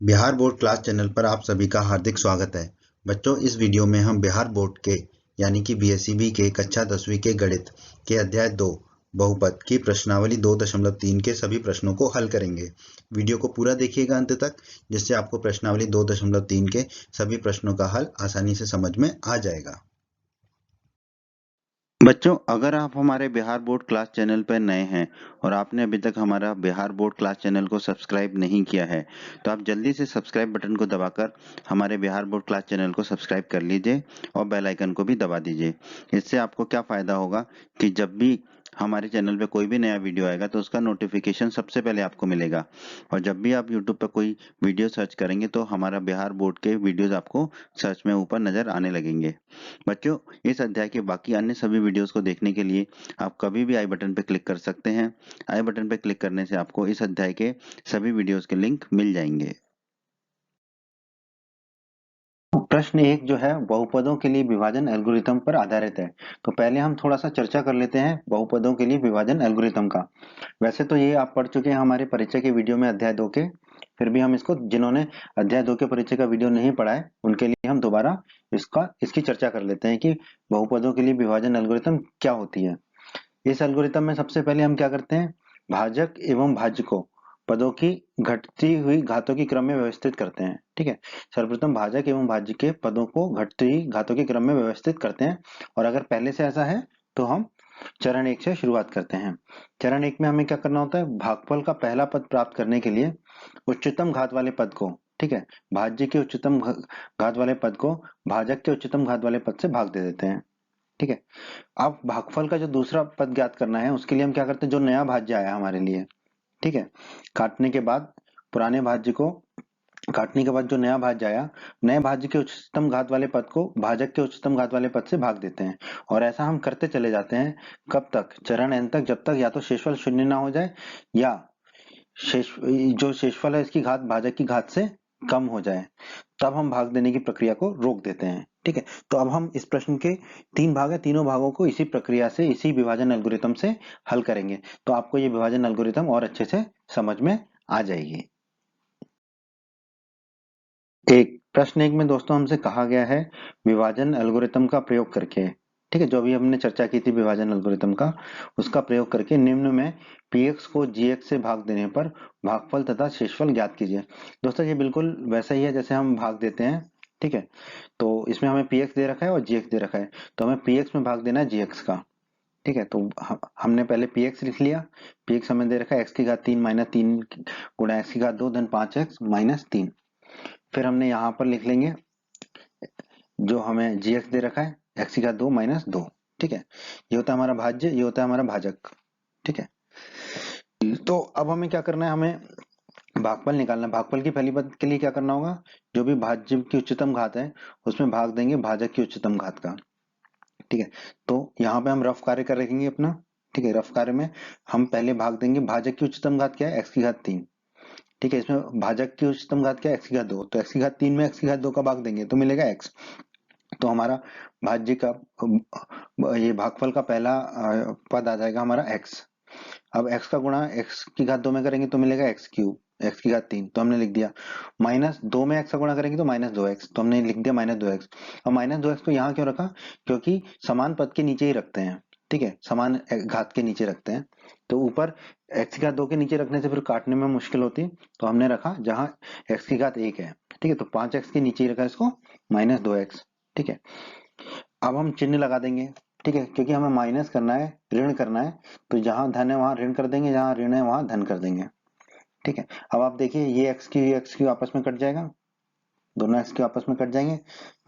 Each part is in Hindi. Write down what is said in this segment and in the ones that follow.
बिहार बोर्ड क्लास चैनल पर आप सभी का हार्दिक स्वागत है। बच्चों, इस वीडियो में हम बिहार बोर्ड के यानी कि बीएसईबी के कक्षा 10वीं के गणित के अध्याय 2 बहुपद की प्रश्नावली 2.3 के सभी प्रश्नों को हल करेंगे। वीडियो को पूरा देखिएगा अंत तक, जिससे आपको प्रश्नावली 2.3 के सभी प्रश्नों का हल आसानी से समझ में आ जाएगा। बच्चों, अगर आप हमारे बिहार बोर्ड क्लास चैनल पर नए हैं और आपने अभी तक हमारा बिहार बोर्ड क्लास चैनल को सब्सक्राइब नहीं किया है, तो आप जल्दी से सब्सक्राइब बटन को दबाकर हमारे बिहार बोर्ड क्लास चैनल को सब्सक्राइब कर लीजिए और बेल आइकन को भी दबा दीजिए। इससे आपको क्या फ़ायदा होगा कि जब भी हमारे चैनल पे कोई भी नया वीडियो आएगा तो उसका नोटिफिकेशन सबसे पहले आपको मिलेगा, और जब भी आप यूट्यूब पर कोई वीडियो सर्च करेंगे तो हमारा बिहार बोर्ड के वीडियोज़ आपको सर्च में ऊपर नज़र आने लगेंगे। बच्चों, इस अध्याय के बाकी अन्य सभी वीडियोस को देखने के लिए आप कभी भी आई बटन पर क्लिक कर सकते हैं। आई बटन पर क्लिक करने से आपको इस अध्याय के सभी वीडियोस के लिंक मिल जाएंगे। प्रश्न 1 जो है बहुपदों के लिए विभाजन एल्गोरिथम पर आधारित है। तो पहले हम थोड़ा सा चर्चा कर लेते हैं बहुपदों के लिए विभाजन एल्गोरिथम का। वैसे तो ये आप पढ़ चुके हैं हमारे परिचय के वीडियो में अध्याय 2 के, फिर भी हम इसको, जिन्होंने अध्याय 2 के परिचय का वीडियो नहीं पढ़ा है उनके लिए हम दोबारा इसकी चर्चा कर लेते हैं कि बहुपदों के लिए विभाजन एल्गोरिथम क्या होती है। इस एल्गोरिथम में सबसे पहले हम क्या करते हैं, भाजक एवं भाज्य को पदों की घटती हुई घातों के क्रम में व्यवस्थित करते हैं। ठीक है, सर्वप्रथम भाजक एवं भाज्य के पदों को घटती हुई घातों के क्रम में व्यवस्थित करते हैं, और अगर पहले से ऐसा है तो हम चरण 1 से शुरुआत करते हैं। चरण 1 में हमें क्या करना होता है, भागफल का पहला पद प्राप्त करने के लिए उच्चतम घात वाले पद को, ठीक है, भाज्य के उच्चतम घात वाले पद को भाजक के उच्चतम घात वाले पद से भाग दे देते हैं। ठीक है, अब भागफल का जो दूसरा पद ज्ञात करना है उसके लिए हम क्या करते हैं, जो नया भाज्य आया हमारे लिए, ठीक है, काटने के बाद पुराने भाज्य को काटने के बाद जो नया भाज्य आया, नए भाज्य के उच्चतम घात वाले पद को भाजक के उच्चतम घात वाले पद से भाग देते हैं। और ऐसा हम करते चले जाते हैं, कब तक, चरण n तक, जब तक या तो शेषफल शून्य ना हो जाए या शेष जो शेषफल है इसकी घात भाजक की घात से कम हो जाए, तब हम भाग देने की प्रक्रिया को रोक देते हैं। ठीक है, तो अब हम इस प्रश्न के 3 भाग है, तीनों भागों को इसी प्रक्रिया से, इसी विभाजन एल्गोरिथम से हल करेंगे, तो आपको ये विभाजन एल्गोरिथम और अच्छे से समझ में आ जाएगी। प्रश्न 1 में दोस्तों हमसे कहा गया है विभाजन एल्गोरिथम का प्रयोग करके, ठीक है, जो अभी हमने चर्चा की थी विभाजन एल्गोरिथम का, उसका प्रयोग करके निम्न में px को gx से भाग देने पर भागफल तथा शेषफल ज्ञात कीजिए। दोस्तों ये बिल्कुल वैसा ही है जैसे हम भाग देते हैं। ठीक है, तो इसमें हमें px दे रखा है और gx दे रखा है, तो हमें px में भाग देना है gx का। ठीक है, तो हमने पहले px लिख लिया, px हमें दे रखा है x की घात 3 माइनस 3 गुणा x की घात 2 धन 5x माइनस 3। फिर हमने यहाँ पर लिख लेंगे जो हमें gx दे रखा है, x की घात 2 माइनस 2। ठीक है, ये होता है हमारा भाज्य, ये होता है हमारा भाजक। ठीक है, तो अब हमें क्या करना है, हमें भागफल निकालना है। भागफल की पहली पद के लिए क्या करना होगा, जो भी भाज्य की उच्चतम घात है उसमें भाग देंगे भाजक की उच्चतम घात का। ठीक है, तो यहाँ पे हम रफ कार्य कर रखेंगे अपना। ठीक है, रफ कार्य में हम पहले भाग देंगे, भाजक की उच्चतम घात क्या है, x की घात 3। ठीक है, इसमें भाजक की उच्चतम घात क्या है, x की घात 2, तो x की घात 3 में x की घात 2 का भाग देंगे तो मिलेगा x। तो हमारा भाज्य का ये भागफल का पहला पद आ जाएगा हमारा x। अब x का गुणा x की घात 2 में करेंगे तो मिलेगा x क्यूब, x की घात 3, तो हमने लिख दिया। माइनस 2 में x का गुणा करेंगे तो माइनस 2x, तो हमने लिख दिया माइनस 2x। और माइनस 2x को यहाँ क्यों रखा, क्योंकि समान पद के नीचे ही रखते हैं। ठीक है, समान घात के नीचे रखते हैं, तो ऊपर x की घात 2 के नीचे रखने से फिर काटने में मुश्किल होती है, तो हमने रखा जहां x की घात 1 है। ठीक है, तो 5x के नीचे ही रखा इसको, माइनस 2x। ठीक है, अब हम चिन्ह लगा देंगे। ठीक है, क्योंकि हमें माइनस करना है, ऋण करना है, तो जहां धन है वहां ऋण कर देंगे, जहां ऋण है वहां धन कर देंगे। ठीक है, अब आप देखिए ये x क्यू आपस में कट जाएगा, दोनों x क्यू आपस में कट जाएंगे।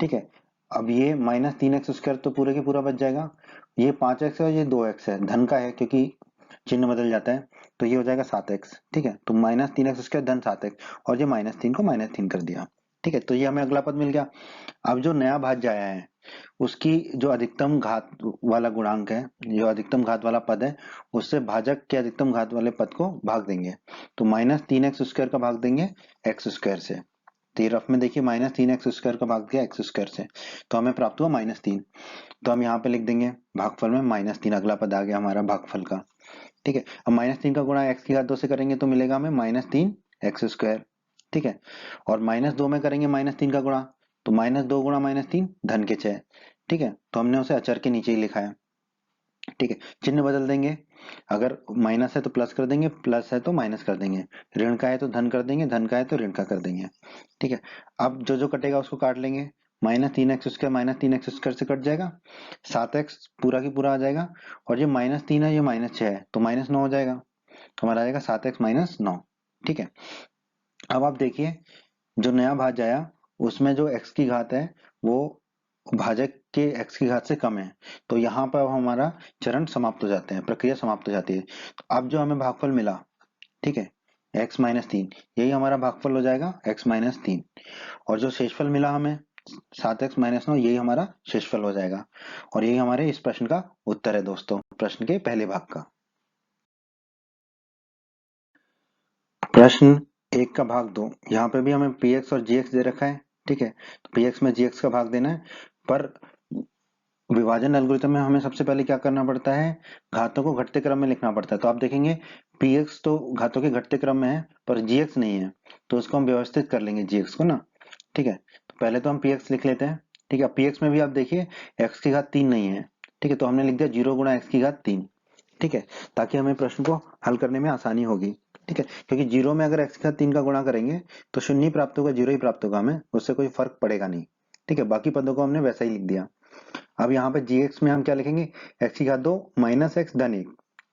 ठीक है, अब ये माइनस 3x स्क्वायर तो पूरे के पूरा बच जाएगा, ये 5x है और ये 2x है, धन का है क्योंकि चिन्ह बदल जाता है, तो ये हो जाएगा 7x। ठीक है, तो माइनस 3x स्क्वायर धन 7x, और ये माइनस 3 को माइनस 3 कर दिया। ठीक है, तो ये हमें अगला पद मिल गया। अब जो नया भाज्य आया है उसकी जो अधिकतम घात वाला गुणांक है, जो अधिकतम घात वाला पद है, उससे भाजक के अधिकतम घात वाले पद को भाग देंगे, तो माइनस 3x स्क्वायर का भाग देंगे x स्क्वायर से। तो ये रफ में देखिए माइनस 3x स्क्वायर का भाग दिया x स्क्वायर से, तो हमें प्राप्त हुआ माइनस 3। तो हम यहाँ पे लिख देंगे भागफल में माइनस 3, अगला पद आ गया हमारा भागफल का। ठीक है, अब माइनस 3 का गुणा x की घात 2 से करेंगे तो मिलेगा हमें माइनस 3 x स्क्वायर। ठीक है। और -2 में करेंगे -3 का गुणा, तो -2 गुणा -3 धन के 6। ठीक है, तो हमने उसे अचर के नीचे ही लिखा है। ठीक है, चिन्ह बदल देंगे, अगर माइनस है तो प्लस कर देंगे, प्लस है तो माइनस कर देंगे, ऋण का है तो धन कर देंगे, धन का है तो ऋण का कर देंगे। ठीक है, अब जो जो कटेगा उसको काट लेंगे। -3x² -3x² से कट जाएगा, 7x पूरा की पूरा आ जाएगा, और ये -3 है, ये -6 है, तो -9 हो जाएगा, तो हमारा आ जाएगा 7x - 9। ठीक है, अब आप देखिए जो नया भाज्य आया उसमें जो x की घात है वो भाजक के x की घात से कम है, तो यहाँ पर हमारा चरण समाप्त हो जाते हैं, प्रक्रिया समाप्त हो जाती है। तो अब जो हमें भागफल मिला, ठीक है, x - 3, यही हमारा भागफल हो जाएगा x - 3, और जो शेषफल मिला हमें 7x - 9, यही हमारा शेषफल हो जाएगा। और यही हमारे इस प्रश्न का उत्तर है दोस्तों, प्रश्न के पहले भाग का। प्रश्न 1 का भाग 2, यहाँ पे भी हमें px और gx दे रखा है। ठीक है, तो px में gx का भाग देना है, पर विभाजन एल्गोरिथम में हमें सबसे पहले क्या करना पड़ता है, घातों को घटते क्रम में लिखना पड़ता है। तो आप देखेंगे px तो घातों के घटते क्रम में है, पर gx नहीं है, तो उसको हम व्यवस्थित कर लेंगे gx को ना। ठीक है, तो पहले तो हम px लिख लेते हैं। ठीक है, px में भी आप देखिए x की घात 3 नहीं है। ठीक है, तो हमने लिख दिया 0 गुणा x की घात 3। ठीक है, ताकि हमें प्रश्न को हल करने में आसानी होगी। ठीक है, क्योंकि 0 में अगर x की घात 3 का गुणा करेंगे तो 0 ही प्राप्त होगा, 0 ही प्राप्त होगा, हमें उससे कोई फर्क पड़ेगा नहीं। ठीक है, बाकी पदों को हमने वैसा ही लिख दिया। अब यहाँ पे gx में हम क्या लिखेंगे, x की घात 2 - x धन 1,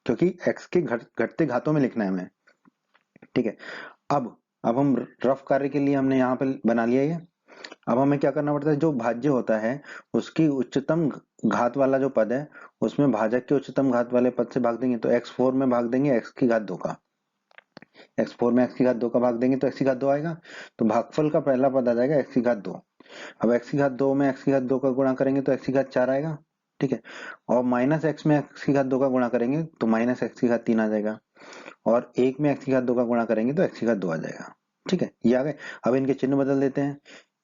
क्योंकि x के घटते घातों में लिखना है हमें। ठीक है, अब हम रफ कार्य के लिए हमने यहाँ पे बना लिया ये। अब हमें क्या करना पड़ता है, जो भाज्य होता है उसकी उच्चतम घात वाला जो पद है उसमें भाजक के उच्चतम घात वाले पद से भाग देंगे, तो x4 में भाग देंगे x की घात 2 का, x4 में x की घात 2 का भाग देंगे तो x की घात 2 आएगा, तो भागफल का पहला पद आ जाएगा x की घात 2। अब x की घात 2 में x की घात 2 का गुणा करेंगे तो x की घात 4 आएगा। ठीक है, और -x में x की घात 2 का गुणा करेंगे तो -x की घात 3 आ जाएगा, और 1 में x की घात 2 का गुणा करेंगे तो x की घात 2 आ जाएगा। ठीक है, ये आ गए। अब इनके चिन्ह बदल देते हैं,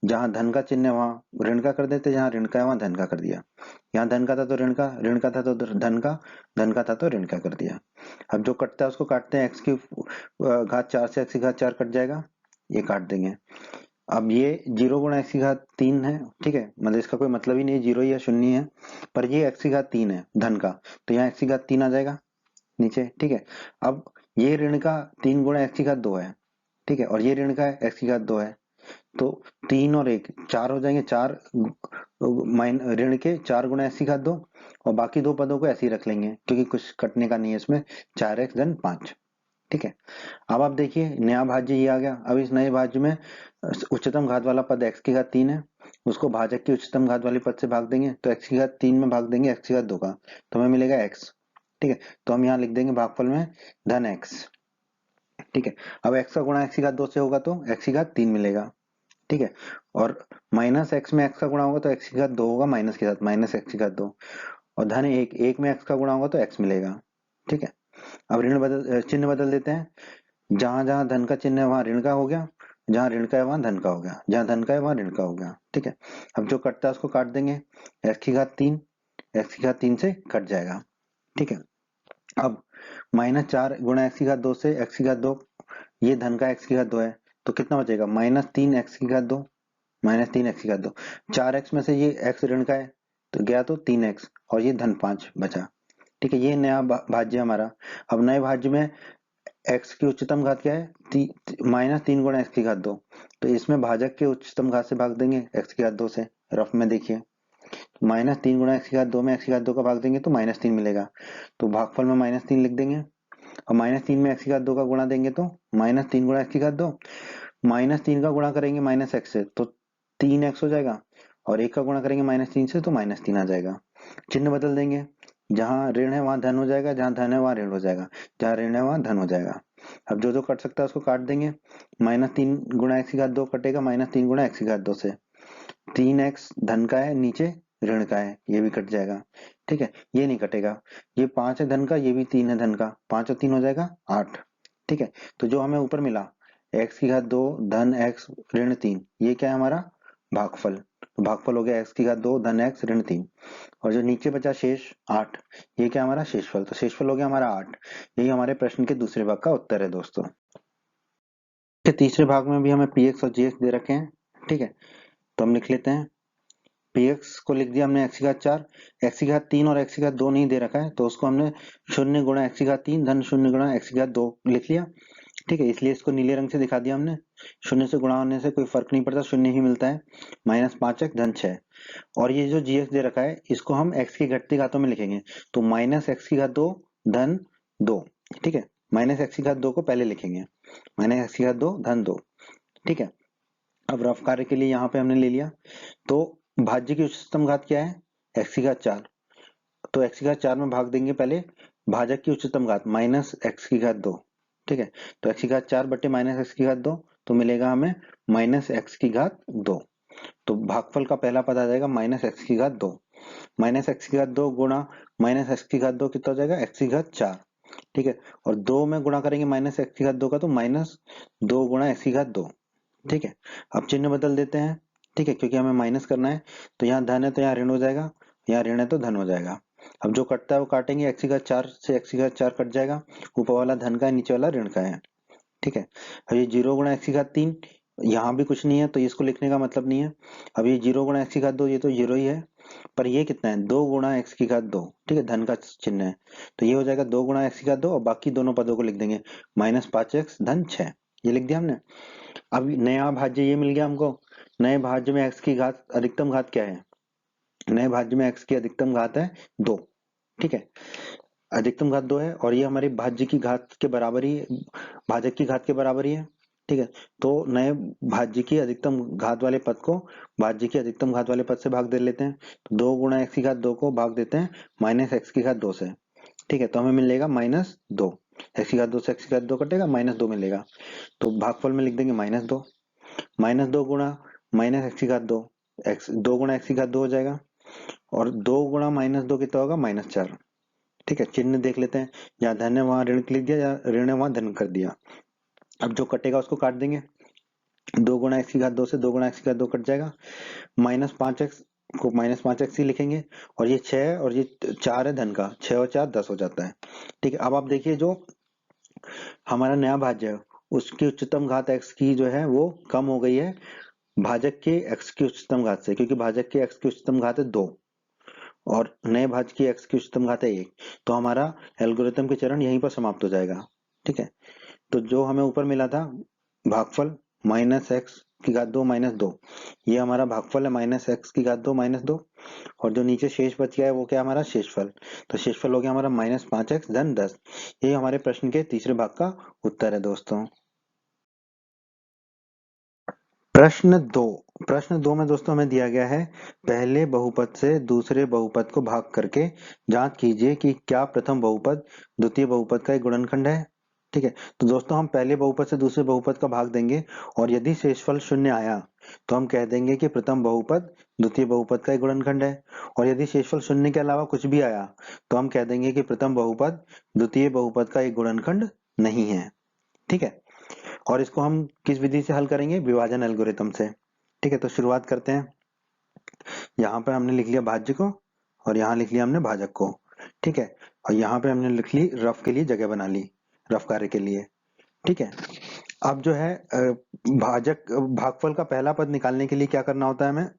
जहां धन का चिन्ह है वहां ऋण का कर देते हैं, जहां ऋण का है वहां धन का कर दिया। यहाँ धन का था तो ऋण का, ऋण का था तो धन का, धन का था तो ऋण का कर दिया। अब जो कटता है उसको काटते हैं, x की घात 4 से x की घात 4 कट जाएगा, ये काट देंगे। अब ये 0 गुणा x की घात 3 है। ठीक है, मतलब इसका कोई मतलब ही नहीं, 0 या 0 है, पर ये x की घात 3 है धन का, तो यहाँ x की घात 3 आ जाएगा नीचे। ठीक है, अब ये ऋण का 3 गुणा x की घात 2 है। ठीक है, और ये ऋण का है x की घात 2 है, तो 3 और 1 4 हो जाएंगे, 4 ऋण के 4 गुणा x की घात 2, और बाकी दो पदों को ऐसे ही रख लेंगे क्योंकि कुछ कटने का नहीं है इसमें, 4x धन 5। ठीक है, अब आप देखिए नया भाज्य ये आ गया। अब इस नए भाज्य में उच्चतम घात वाला पद x की घात 3 है, उसको भाजक की उच्चतम घात वाले पद से भाग देंगे, तो x की घात 3 में भाग देंगे x की घात 2 का, तो हमें मिलेगा x। ठीक है, तो हम यहाँ लिख देंगे भागफल में धन x। ठीक है, अब x का गुणा x की घात 2 से होगा तो x की घात 3 मिलेगा। ठीक है, और -x में x का गुणा होगा तो x की घात 2 होगा, माइनस के साथ -x की घात 2, और धन 1 में x का गुणा होगा तो x मिलेगा। ठीक है, अब चिन्ह बदल देते हैं, जहां जहां धन का चिन्ह है वहां ऋण का हो गया, जहां ऋण का है वहां धन का हो गया, जहां धन का है वहां ऋण का हो गया। ठीक है, अब जो कटता है उसको काट देंगे, x की घात 3 x की घात 3 से कट जाएगा। ठीक है, अब -4 गुणा x की घात 2 से x की घात 2, ये धन का x की घात 2 है, तो कितना बचेगा, -3 x की घात 2, -3 x की घात 2, 4x में से ये x ऋण का है तो गया तो 3x, और ये धन 5 बचा। ठीक है, ये नया भाज्य हमारा। अब नए भाज्य में x की उच्चतम घात क्या है, -3 गुणा x की घात 2, तो इसमें भाजक के उच्चतम घात से भाग देंगे x की घात 2 से, रफ में देखिए, -3 गुणा x की घात 2 में x की घात 2 का भाग देंगे तो -3 मिलेगा, तो भागफल में -3 लिख देंगे, और -3 में x की घात 2 का गुणा देंगे तो -3 गुणा x की घात 2, -3 का गुणा करेंगे -x से तो 3x हो जाएगा, और 1 का गुणा करेंगे -3 से तो -3 आ जाएगा। चिन्ह बदल देंगे, जहां ऋण है वहां धन हो जाएगा, जहां धन है वहां ऋण हो जाएगा, जहां ऋण है वहां धन हो जाएगा। अब जो जो कट सकता है उसको काट देंगे, -3 गुणा x की घात 2 कटेगा -3 गुणा x की घात 2 से, 3x धन का है, नीचे ऋण का है, ये भी कट जाएगा। ठीक है, ये नहीं कटेगा, ये 5 है धन का, ये भी 3 है धन का, 5 और 3 हो जाएगा 8। ठीक है, तो जो हमें ऊपर मिला x की घात 2 धन x ऋण 3, ये क्या है हमारा भागफल, तो भागफल हो गया x की घात 2 धन x ऋण 3, और जो नीचे बचा शेष 8, ये क्या हमारा शेषफल, तो शेषफल हो गया हमारा 8। यही हमारे प्रश्न के दूसरे भाग का उत्तर है दोस्तों। के तीसरे भाग में भी हमें px और gx दे रखे हैं। ठीक है, तो हम लिख लेते हैं। px को लिख दिया हमने x की घात 4, x की घात 3 और x की घात 2 नहीं दे रखा है, तो उसको हमने 0 गुणा x की घात 3 धन 0 गुणा x की घात 2 लिख लिया। ठीक है, इसलिए इसको नीले रंग से दिखा दिया हमने। शून्य से गुणा होने से कोई फर्क नहीं पड़ता, शून्य ही मिलता है। -5x धन 6। और ये जो gx दे रखा है इसको हम x की घटती घातों में लिखेंगे, तो -x की घात 2 धन 2। ठीक है, -x की घात 2 को पहले लिखेंगे, -x की घात 2 धन 2। ठीक है, अब रफ कार्य के लिए यहाँ पे हमने ले लिया, तो भाज्य की उच्चतम घात क्या है, x की घात 4, तो x की घात 4 में भाग देंगे पहले भाजक की उच्चतम घात -x की घात 2। ठीक है, तो x की घात 4 बटे -x की घात 2, तो मिलेगा हमें -x की घात 2। तो भागफल का पहला पद आ जाएगा -x की घात 2। -x की घात 2 गुणा -x की घात 2 कितना हो जाएगा, x की घात 4। ठीक है, और 2 में गुणा करेंगे -x की घात 2 का, तो -2 गुणा x की घात 2। ठीक है, अब चिन्ह बदल देते हैं। ठीक है, क्योंकि हमें माइनस करना है, तो यहाँ धन है तो यहाँ ऋण हो जाएगा, यहाँ ऋण है तो धन हो जाएगा। अब जो कटता है वो काटेंगे, x की घात 4 से x की घात 4 कट जाएगा, ऊपर वाला धन का है नीचे वाला ऋण का है। ठीक है, अब ये 0 गुणा x की घात 3, यहाँ भी कुछ नहीं है तो इसको लिखने का मतलब नहीं है। अब ये 0 गुणा x की घात 2, ये तो 0 ही है, पर ये कितना है, 2 गुणा x की घात 2। ठीक है, धन का चिन्ह है, तो ये हो जाएगा 2 गुणा x की घात 2, और बाकी दोनों पदों को लिख देंगे -5x धन 6। ये लिख दिया हमने। अब नया भाज्य ये मिल गया हमको। नए भाज्य में x की घात अधिकतम घात क्या है, नए भाज्य में x की अधिकतम घात है 2। ठीक है, अधिकतम घात 2 है, और ये हमारी भाज्य की घात के बराबर ही, भाजक की घात के बराबर ही है। ठीक है, तो नए भाज्य की अधिकतम घात वाले पद को भाज्य की अधिकतम घात वाले पद से भाग दे लेते हैं, तो 2 गुणा x की घात 2 को भाग देते हैं -x की घात 2 से। ठीक है, तो हमें मिलेगा -2, x की घात 2 से x की घात 2 कटेगा, -2 मिलेगा, तो भागफल में लिख देंगे -2। -2 गुणा -x की घात 2, x 2 गुणा x की घात 2 हो जाएगा, और 2 गुणा -2 कितना होगा, -4। ठीक है, चिन्ह देख लेते हैं, जहाँ धन है वहां ऋण लिख दिया, या ऋण है वहां धन कर दिया। अब जो कटेगा उसको काट देंगे, 2 गुणा x की घात 2 से 2 गुणा x की घात 2 कट जाएगा, -5x को -5x ही लिखेंगे, और ये 6 और ये 4 है धन का, 6 और 4 10 हो जाता है। ठीक है, अब आप देखिए जो हमारा नया भाज्य है उसकी उच्चतम घात x की जो है वो कम हो गई है भाजक के x की उच्चतम घात से, क्योंकि भाजक के x की उच्चतम घात है 2 और नए भाज्य की x की उच्चतम घात है 1, तो हमारा एल्गोरिथम के चरण यहीं पर समाप्त हो जाएगा। ठीक है, तो जो हमें ऊपर मिला था भागफल -x की घात 2 -2, ये हमारा भागफल है -x की घात 2 -2, और जो नीचे शेष बच गया है वो क्या हमारा शेषफल, तो शेषफल हो गया हमारा -5x धन 10। ये हमारे प्रश्न के तीसरे भाग का उत्तर है दोस्तों। प्रश्न 2 में दोस्तों हमें दिया गया है, पहले बहुपद से दूसरे बहुपद को भाग करके जांच कीजिए कि क्या प्रथम बहुपद द्वितीय बहुपद का एक गुणनखंड है। ठीक है, तो दोस्तों हम पहले बहुपद से दूसरे बहुपद का भाग देंगे, और यदि शेषफल 0 आया तो हम कह देंगे कि प्रथम बहुपद द्वितीय बहुपद का एक गुणनखंड है, और यदि शेषफल 0 के अलावा कुछ भी आया तो हम कह देंगे कि प्रथम बहुपद द्वितीय बहुपद का एक गुणनखंड नहीं है। ठीक है, और इसको हम किस विधि से हल करेंगे, विभाजन एल्गोरिथम से। ठीक है, तो शुरुआत करते हैं। यहाँ पे हमने लिख लिया भाज्य को, और यहाँ लिख लिया हमने भाजक को। ठीक है, और यहाँ पे हमने लिख ली रफ के लिए जगह बना ली, रफ कार्य के लिए। ठीक है, अब जो है भाजक भागफल का पहला पद निकालने के लिए क्या करना होता है हमें,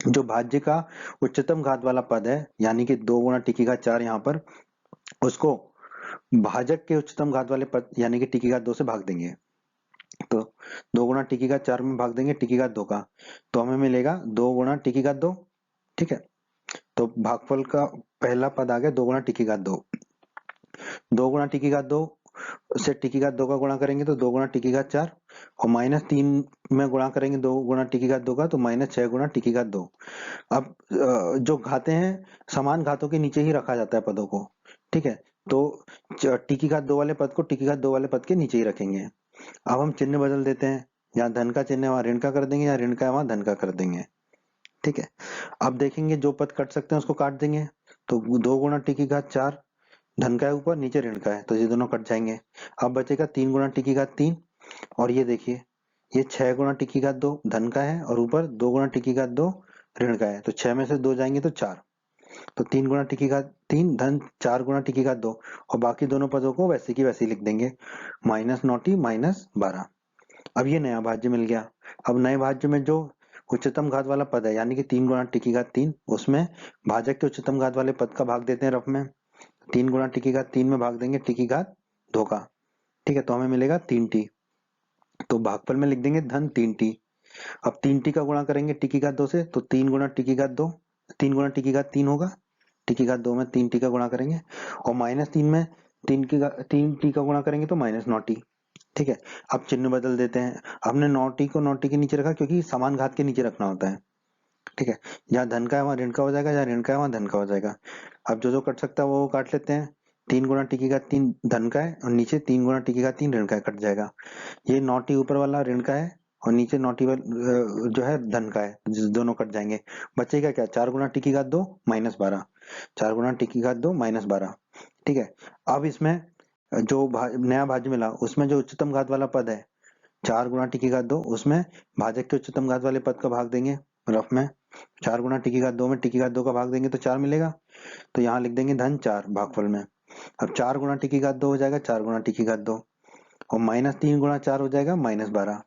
जो भाज्य का उच्चतम घात वाला पद है, यानी कि 2 गुणा टी की घात 4 यहाँ पर, उसको भाजक के उच्चतम घात वाले पद यानी कि टी की घात 2 से भाग देंगे। तो 2 गुणा टी की घात 4 में भाग देंगे टी की घात 2 का, तो हमें मिलेगा 2 गुणा टी की घात 2। ठीक है, तो भागफल का पहला पद आ गया 2 गुणा टी की घात 2। 2 गुणा टी की घात 2 से टी की घात 2 का गुणा करेंगे तो 2 गुणा टी की घात 4, और -3 में गुणा करेंगे 2 गुणा टी की घात 2 का, तो -6 गुणा टी की घात 2। अब जो घाते हैं समान घातों के नीचे ही रखा जाता है पदों को। ठीक है, तो टी की घात 2 वाले पद को टी की घात 2 वाले पद के नीचे ही रखेंगे। अब हम चिन्ह बदल देते हैं, यहाँ धन का चिन्ह है वहां ऋण का कर देंगे, यहाँ ऋण का है वहां धन का कर देंगे। ठीक है, अब देखेंगे जो पद कट सकते हैं उसको काट देंगे, तो 2 गुणा टी की घात 4 धन का है ऊपर, नीचे ऋण का है, तो ये दोनों कट जाएंगे। अब बचेगा 3 गुणा टी की घात 3, और ये देखिए ये 6 गुणा टी की घात 2 धन का है, और ऊपर 2 गुणा टी की घात 2 ऋण का है, तो 6 में से 2 जाएंगे तो 4, तो 3 गुणा टी की घात 3 धन 4 गुणा टी की घात 2, और बाकी दोनों पदों को वैसे की वैसे ही लिख देंगे, -9t -12। अब ये नया भाज्य मिल गया। अब नए भाज्य में जो उच्चतम घात वाला पद है यानी कि 3 गुणा टी की घात 3, उसमें भाजक के उच्चतम घात वाले पद का भाग देते हैं रफ में। 3 गुणा टी की घात 3 में भाग देंगे टी की घात 2 का। ठीक है, तो हमें मिलेगा 3t। तो भागफल में लिख देंगे धन 3t। अब 3t का गुणा करेंगे टी की घात 2 से, तो 3 गुणा टी की घात 2, 3 गुणा टी की घात 3 होगा। टी की घात 2 में 3t का गुणा करेंगे, और -3 में 3t का गुणा करेंगे तो -9t। ठीक है, अब चिन्ह बदल देते हैं। हमने 9t को 9t के नीचे रखा क्योंकि समान घात के नीचे रखना होता है। ठीक है, जहाँ धन का है वहां ऋण का हो जाएगा, जहाँ ऋण का है वहां धन का हो जाएगा। अब जो जो कट सकता है वो काट लेते हैं। 3 गुणा टी की घात 3 धन का है, और नीचे 3 गुणा टी की घात 3 ऋण का है, कट जाएगा। ये 9t ऊपर वाला ऋण का है, और नीचे 9t जो है धन का है, दोनों कट जाएंगे। बचेगा क्या? 4 गुणा टी की घात 2 -12। 4 गुणा टी की घात 2 -12। ठीक है, अब इसमें जो नया भाज्य मिला उसमें जो उच्चतम घात वाला पद है 4 गुणा टी की घात 2, उसमें भाजक के उच्चतम घात वाले पद का भाग देंगे रफ में। 4 गुणा टी की घात 2 में टी की घात 2 का भाग देंगे तो 4 मिलेगा, तो यहाँ लिख देंगे धन 4 भागफल में। अब 4 गुणा टी की घात 2 हो जाएगा 4 गुणा टी की घात 2, और -3 गुणा 4 हो जाएगा -12।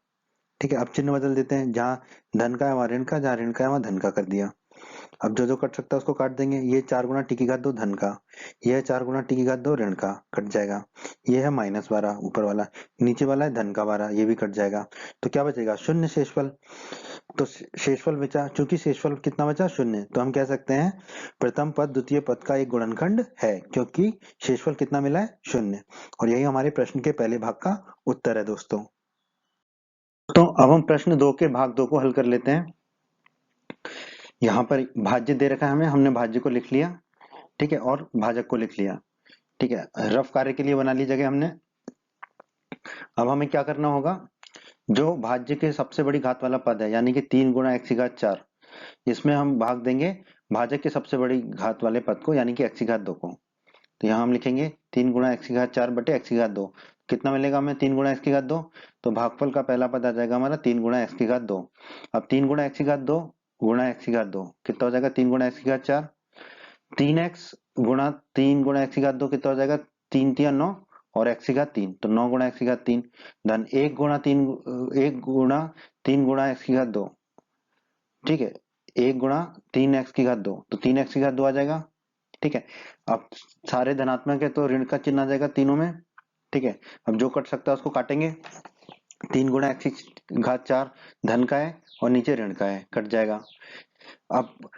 ठीक है, अब चिन्ह बदल देते हैं, जहाँ धन का है वहां ऋण का, जहाँ ऋण का है वहां धन का कर दिया। अब जो जो कट सकता है उसको काट देंगे। ये 4 गुणा टी की घात 2 धन का, यह 4 गुणा टी की घात 2 ऋण का, कट जाएगा। ये है -12 ऊपर वाला, नीचे वाला है धन का 12, ये भी कट जाएगा। तो क्या बचेगा? शून्य शेषफल। तो शेषफल बचा, चूंकि शेषफल कितना बचा? शून्य, तो हम कह सकते हैं प्रथम पद द्वितीय पद का एक गुणनखंड है, क्योंकि शेषफल कितना मिला है? शून्य। और यही हमारे प्रश्न के पहले भाग का उत्तर है दोस्तों। तो अब हम प्रश्न 2 के भाग 2 को हल कर लेते हैं। यहाँ पर भाज्य दे रखा है हमें, हमने भाज्य को लिख लिया। ठीक है, और भाजक को लिख लिया। ठीक है, रफ कार्य के लिए बना ली जगह हमने। अब हमें क्या करना होगा? जो भाज्य के सबसे बड़ी घात वाला पद है यानी कि 3 गुणा x की घात 4, इसमें हम भाग देंगे भाजक के सबसे बड़ी घात वाले पद को यानी कि x की घात 2 को। तो यहाँ हम लिखेंगे 3 गुणा x की घात 4 बटे x की घात 2। कितना मिलेगा हमें? 3 गुणा x की घात 2। तो भागफल का पहला पद आ जाएगा हमारा 3 गुणा x की घात 2। अब 3 गुणा x की घात 2 गुणा x की घात 2 कितना हो जाएगा? 3 गुणा x की घात 4। 3x गुणा 3 गुणा x की घात 2 कितना हो जाएगा? 3 तिया 9, और x की घात 3, तो 9 गुणा x की घात 3 धन 1 गुणा 3, 1 गुणा 3 गुणा x की घात 2। ठीक है, 1 गुणा 3x की घात 2, तो 3x की घात 2 आ जाएगा। ठीक है, अब सारे धनात्मक है तो ऋण का चिन्ह आ जाएगा तीनों में। ठीक है, अब जो कट सकता है उसको काटेंगे। 3 गुणा x की घात 4 धन का है, और नीचे ऋण का है, कट जाएगा। अब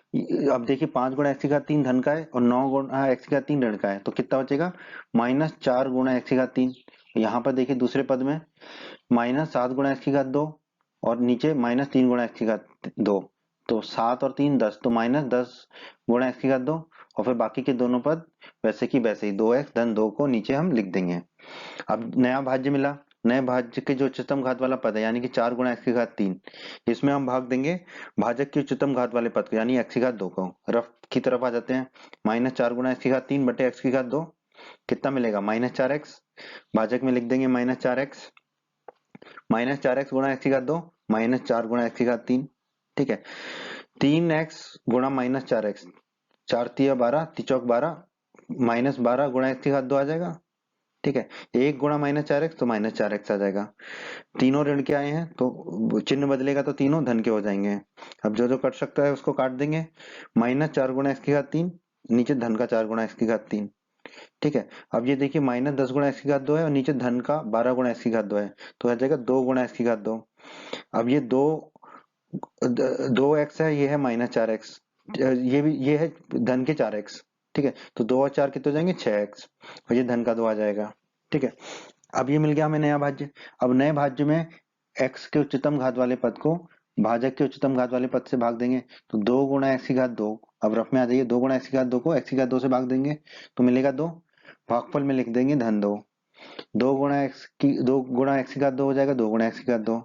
अब देखिए 5 गुणा एक्स की घात 3 धन का है, और 9 गुणा एक्स की घात 3 ऋण का है, तो कितना बचेगा? -4 गुणा एक्स की घात 3। यहाँ पर देखिए दूसरे पद में -7 गुणा एक्स की घात 2, और नीचे -3 गुणा एक्स की घात 2। तो 7 और 3 10, तो -10 गुणा एक्स की घात 2, और फिर बाकी के दोनों पद वैसे की वैसे ही 2x धन 2 को नीचे हम लिख देंगे। अब नया भाज्य मिला। नए भाज्य के जो उच्चतम घात वाला पद है यानी कि 4 गुणा एक्स की घात 3, इसमें हम भाग देंगे भाजक के उच्चतम घात वाले पद को यानी एक्स की घात 2 को। रफ की तरफ आ जाते हैं। -4 गुणा एक्स की घात 3 बटे एक्स की घात 2 कितना मिलेगा? -4x। भाजक में लिख देंगे -4x। -4x गुणा एक्स की घात 2 -4 गुणा एक्स की घात 3। ठीक है, 3x गुणा -4x, 4 तिया 12, तिचौक 12, -12 गुणा एक्स की घात 2 आ जाएगा। ठीक है, 1 गुणा -4x तो -4x आ जाएगा। तीनों ऋण के आए हैं तो चिन्ह बदलेगा तो तीनों धन के हो जाएंगे। अब जो जो कट सकता है उसको काट देंगे। -4 गुणा एक्स की घात 3, नीचे धन का 4 गुणा एक्स की घात 3। ठीक है, अब ये देखिए -10 गुणा एक्स की घात 2 है, और नीचे धन का 12 गुणा एक्स की घात 2 है, तो आ जाएगा 2 गुणा एक्स की घात 2। अब ये 2x है, ये है -4x, ये भी ये है धन के 4x। ठीक है, तो 2 और 4 कितने हो जाएंगे? 6x, और ये धन का 2 आ जाएगा। ठीक है, अब ये मिल गया हमें नया भाज्य। अब नए भाज्य में x के उच्चतम घात वाले पद को भाजक के उच्चतम घात वाले पद से भाग देंगे, तो 2 गुणा एक्स की घात 2। अब रफ में आ जाइए, 2 गुणा एक्स की घात 2 को एक्स की घात 2 से भाग देंगे तो मिलेगा 2। भागफल में लिख देंगे धन 2। 2 गुणा एक्स की घात 2 हो जाएगा 2 गुणा एक्स की घात 2।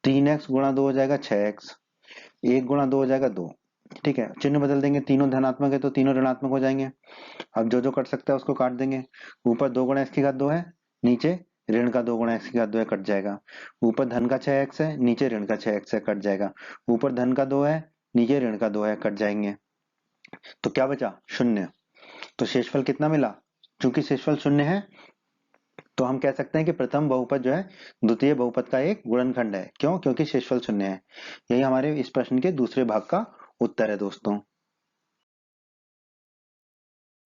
3x गुणा 2 हो जाएगा 6x। 1 गुणा 2 हो जाएगा 2। ठीक है, चिन्ह बदल देंगे, तीनों धनात्मक है तो तीनों ऋणात्मक हो जाएंगे। अब जो जो कट सकता है उसको काट देंगे। ऊपर 2 गुणा एक्स की घात 2 है, नीचे ऋण का 2 गुणा एक्स की घात 2 है, कट जाएगा। ऊपर धन का 6x है, नीचे ऋण का 6x है, कट जाएगा। ऊपर धन का 2 है, नीचे ऋण का 2 है, कट जाएंगे। तो क्या बचा? शून्य। तो शेषफल कितना मिला? चूंकि शेषफल शून्य है तो हम कह सकते हैं कि प्रथम बहुपद जो है द्वितीय बहुपद का एक गुणनखंड है। क्यों? क्योंकि शेषफल शून्य है। यही हमारे इस प्रश्न के दूसरे भाग का उत्तर है दोस्तों।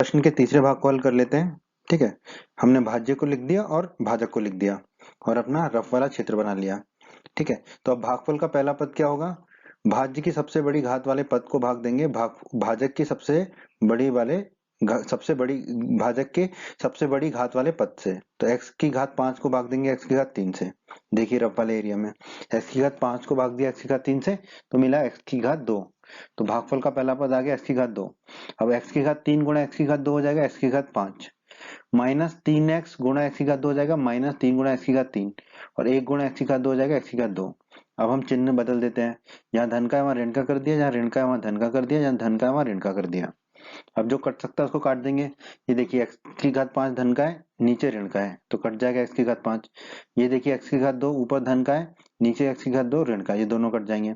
प्रश्न के तीसरे भाग को हल कर लेते हैं। ठीक है, हमने भाज्य को लिख दिया और भाजक को लिख दिया और अपना रफ वाला क्षेत्र बना लिया। ठीक है, तो अब भागफल का पहला पद क्या होगा? भाज्य की सबसे बड़ी घात वाले पद को भाग देंगे भाजक की बड़ी वाले सबसे बड़ी भाजक के सबसे बड़ी घात वाले पद से। तो x की घात 5 को भाग देंगे x की घात 3 से। देखिए रफ वाले एरिया में x की घात 5 को भाग दिया x की घात 3 से, तो मिला x की घात 2। तो भागफल का पहला पद आ गया x की घात 2। अब x की घात 3 गुणा x की घात 2 हो जाएगा x की घात 5, माइनस 3x गुणा x की घात 2 हो जाएगा माइनस 3 गुणा x की घात 3, और 1 गुणा x की घात 2 हो जाएगा x की घात 2। अब हम चिन्ह बदल देते हैं, जहाँ धन का है वहां ऋण का कर दिया, जहाँ ऋण का है वहां धन का कर दिया, जहाँ धन का है वहां ऋण का कर दिया। अब जो कट सकता है उसको काट देंगे। ये देखिए x की घात 5 धन का है, नीचे ऋण का है, तो कट जाएगा x की घात 5। ये देखिए x की घात 2 ऊपर धन का है, नीचे x की घात 2 ऋण का, ये दोनों कट जाएंगे।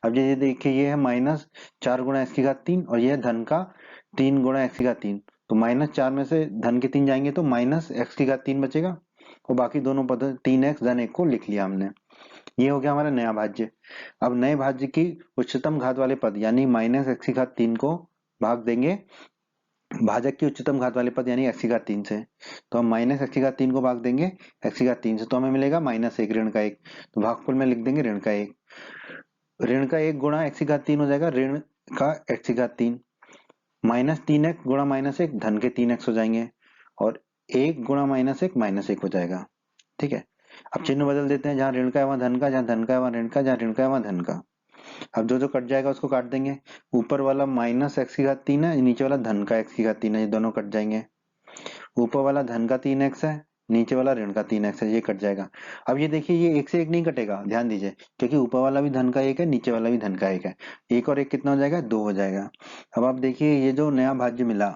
अब ये देखिए ये है माइनस 4 गुणा x की घात 3 और ये है धन का 3 गुणा x की घात 3। तो माइनस 4 में से धन के 3 जाएंगे तो माइनस x की घात 3 बचेगा, और बाकी दोनों पद 3x धन 1 को लिख लिया हमने। ये हो गया हमारा नया भाज्य। अब नए भाज्य की उच्चतम घात वाले पद यानी माइनस x की घात 3 को भाग देंगे भाजक की उच्चतम घात वाले पद यानी x की घात 3 से। तो हम माइनस x की घात 3 को भाग देंगे x की घात 3 से, तो हमें मिलेगा माइनस 1 ऋण का 1। तो भागफल में लिख देंगे ऋण का 1। ऋण का 1 गुणा x की घात 3 हो जाएगा ऋण का x की घात 3, माइनस 3x गुणा माइनस 1 धन के 3x हो जाएंगे, और 1 गुणा माइनस 1 माइनस 1 हो जाएगा। ठीक है, अब चिन्ह बदल देते हैं, जहां ऋण का है वहां धन का, जहां धन का है वहां ऋण का, जहां ऋण का है वहां धन का। अब जो जो कट जाएगा उसको काट देंगे। ऊपर वाला माइनस x की घात 3 है, नीचे वाला धन का x की घात 3 है, ये दोनों कट जाएंगे। ऊपर वाला धन का 3x है, नीचे वाला ऋण का 3x है, ये कट जाएगा। अब ये देखिए ये एक से एक नहीं कटेगा, ध्यान दीजिए, क्योंकि ऊपर वाला भी धन का 1 है, नीचे वाला भी धन का 1 है। 1 और 1 कितना हो जाएगा? 2 हो जाएगा। अब आप देखिए ये जो नया भाज्य मिला,